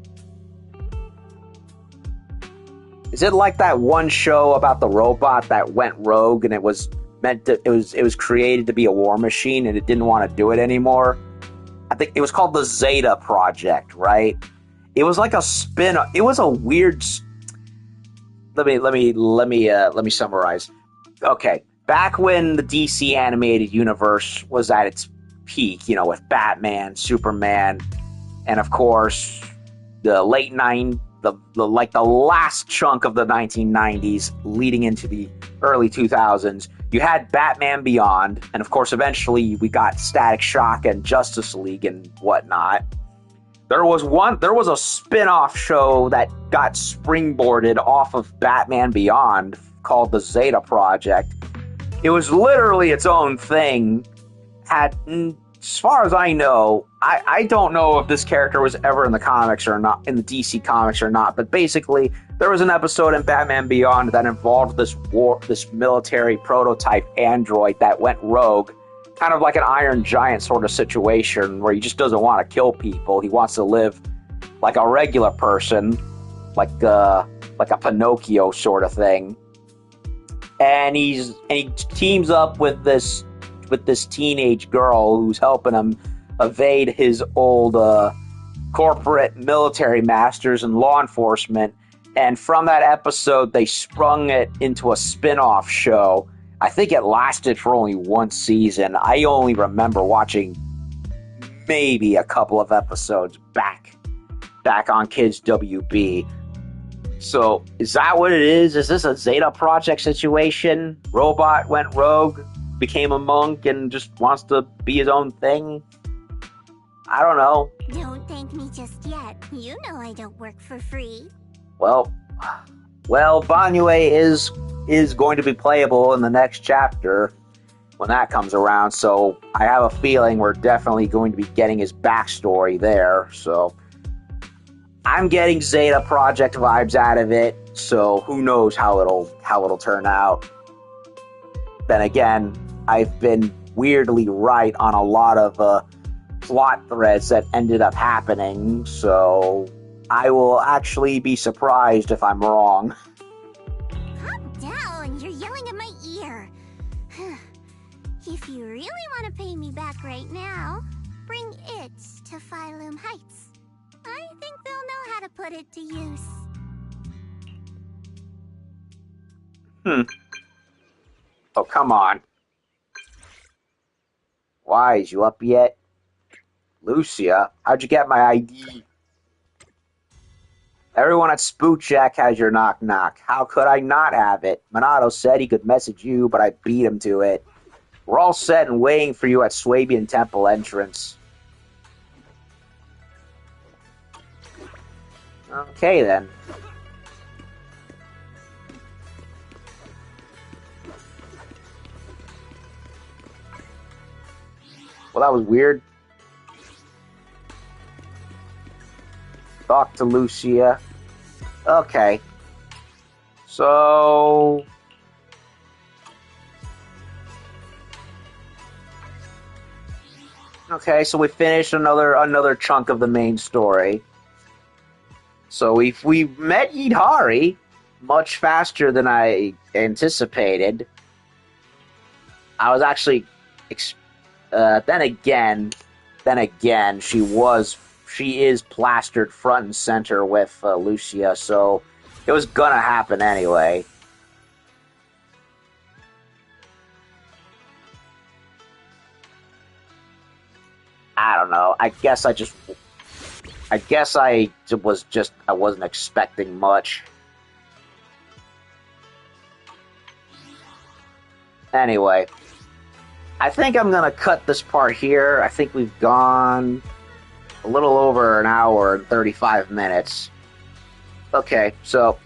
Speaker 1: Is it like that one show about the robot that went rogue and it was created to be a war machine and it didn't want to do it anymore? I think it was called the Zeta Project, right? It was like a spin. It was a weird. Let me summarize. Okay, back when the DC animated universe was at its peak, with Batman, Superman, and of course the late the last chunk of the 1990s leading into the early 2000s, you had Batman Beyond, and of course eventually we got Static Shock and Justice League and whatnot. There was a spin-off show that got springboarded off of Batman Beyond called the Zeta Project. It was literally its own thing. As far as I know, I don't know if this character was ever in the comics or not, in the DC comics or not, but basically there was an episode in Batman Beyond that involved this military prototype android that went rogue, kind of like an Iron Giant sort of situation where he just doesn't want to kill people. He wants to live like a regular person, like a Pinocchio sort of thing. And he teams up with this teenage girl who's helping him evade his old corporate military masters and law enforcement. And from that episode, they sprung it into a spin-off show. I think it lasted for only one season. I only remember watching maybe a couple of episodes back on Kids WB. So, is that what it is? Is this a Zeta Project situation? Robot went rogue, became a monk, and just wants to be his own thing? I don't know.
Speaker 10: Don't thank me just yet. You know I don't work for free.
Speaker 1: Well, Banyue is going to be playable in the next chapter when that comes around, so I have a feeling we're definitely going to be getting his backstory there, so I'm getting Zeta Project vibes out of it, so who knows how it'll turn out. Then again, I've been weirdly right on a lot of plot threads that ended up happening, so I will actually be surprised if I'm wrong.
Speaker 10: Calm down, you're yelling at my ear. If you really want to pay me back right now, bring it to Phylum Heights. I think they'll know how to put it to use.
Speaker 1: Oh, come on. Wise, you up yet? Lucia, how'd you get my ID? Everyone at Spook Shack has your knock-knock. How could I not have it? Minato said he could message you, but I beat him to it. We're all set and waiting for you at Swabian Temple entrance. Okay, then. Well, that was weird. Talk to Lucia. Okay. So... Okay, so we finished another chunk of the main story. So we met Yidhari much faster than I anticipated. I was actually... Then again, she is plastered front and center with Lucia, so it was gonna happen anyway. I don't know. I wasn't expecting much. Anyway, I think I'm gonna cut this part here. I think we've gone a little over an hour and 35 minutes. Okay, so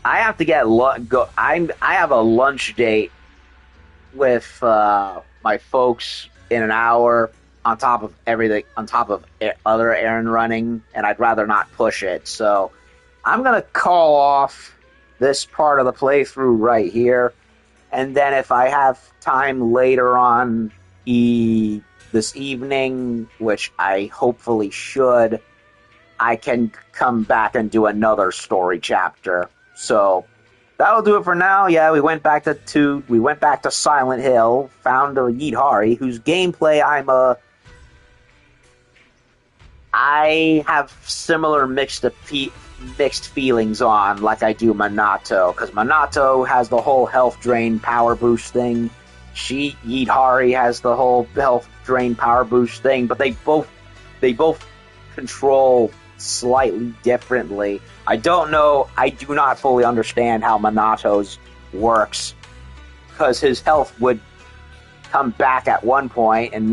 Speaker 1: I have to get I have a lunch date with my folks in an hour. On top of everything, on top of other errand running, and I'd rather not push it. So I'm going to call off this part of the playthrough right here, and then if I have time later on this evening, which I hopefully should, I can come back and do another story chapter. So that'll do it for now. Yeah, we went back to Silent Hill, found a Yidhari, whose gameplay I have similar mixed feelings on, like I do Minato, because Minato has the whole health drain power boost thing. Yidhari has the whole health drain power boost thing, but they both control slightly differently. I do not fully understand how Minato's works, because his health would come back at one point and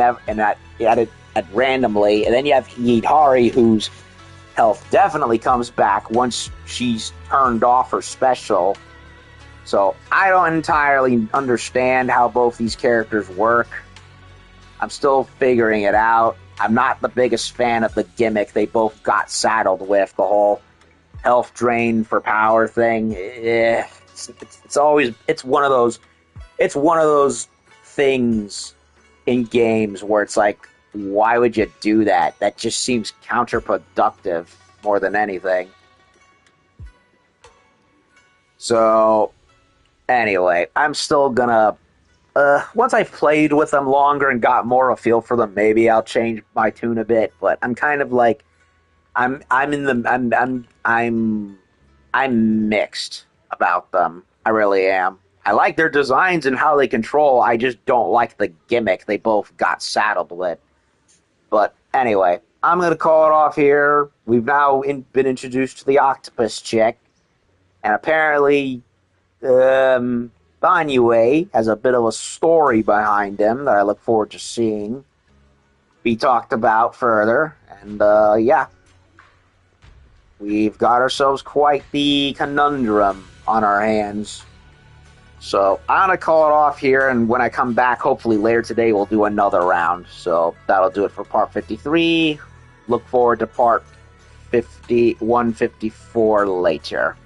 Speaker 1: at randomly, and then you have Yidhari, whose health definitely comes back once she's turned off her special. So I don't entirely understand how both these characters work. I'm still figuring it out. I'm not the biggest fan of the gimmick they both got saddled with, the whole health drain for power thing. It's one of those things in games where it's like, why would you do that? That just seems counterproductive more than anything. So, anyway, I'm still gonna... once I've played with them longer and got more of a feel for them, maybe I'll change my tune a bit. But I'm kind of like... I'm mixed about them. I really am. I like their designs and how they control. I just don't like the gimmick they both got saddled with. But anyway, I'm going to call it off here. We've now been introduced to the octopus chick. And apparently, Banyue has a bit of a story behind him that I look forward to seeing be talked about further. And, yeah. we've got ourselves quite the conundrum on our hands. So I'm going to call it off here, and when I come back, hopefully later today, we'll do another round. So that'll do it for part 53. Look forward to part 154 later.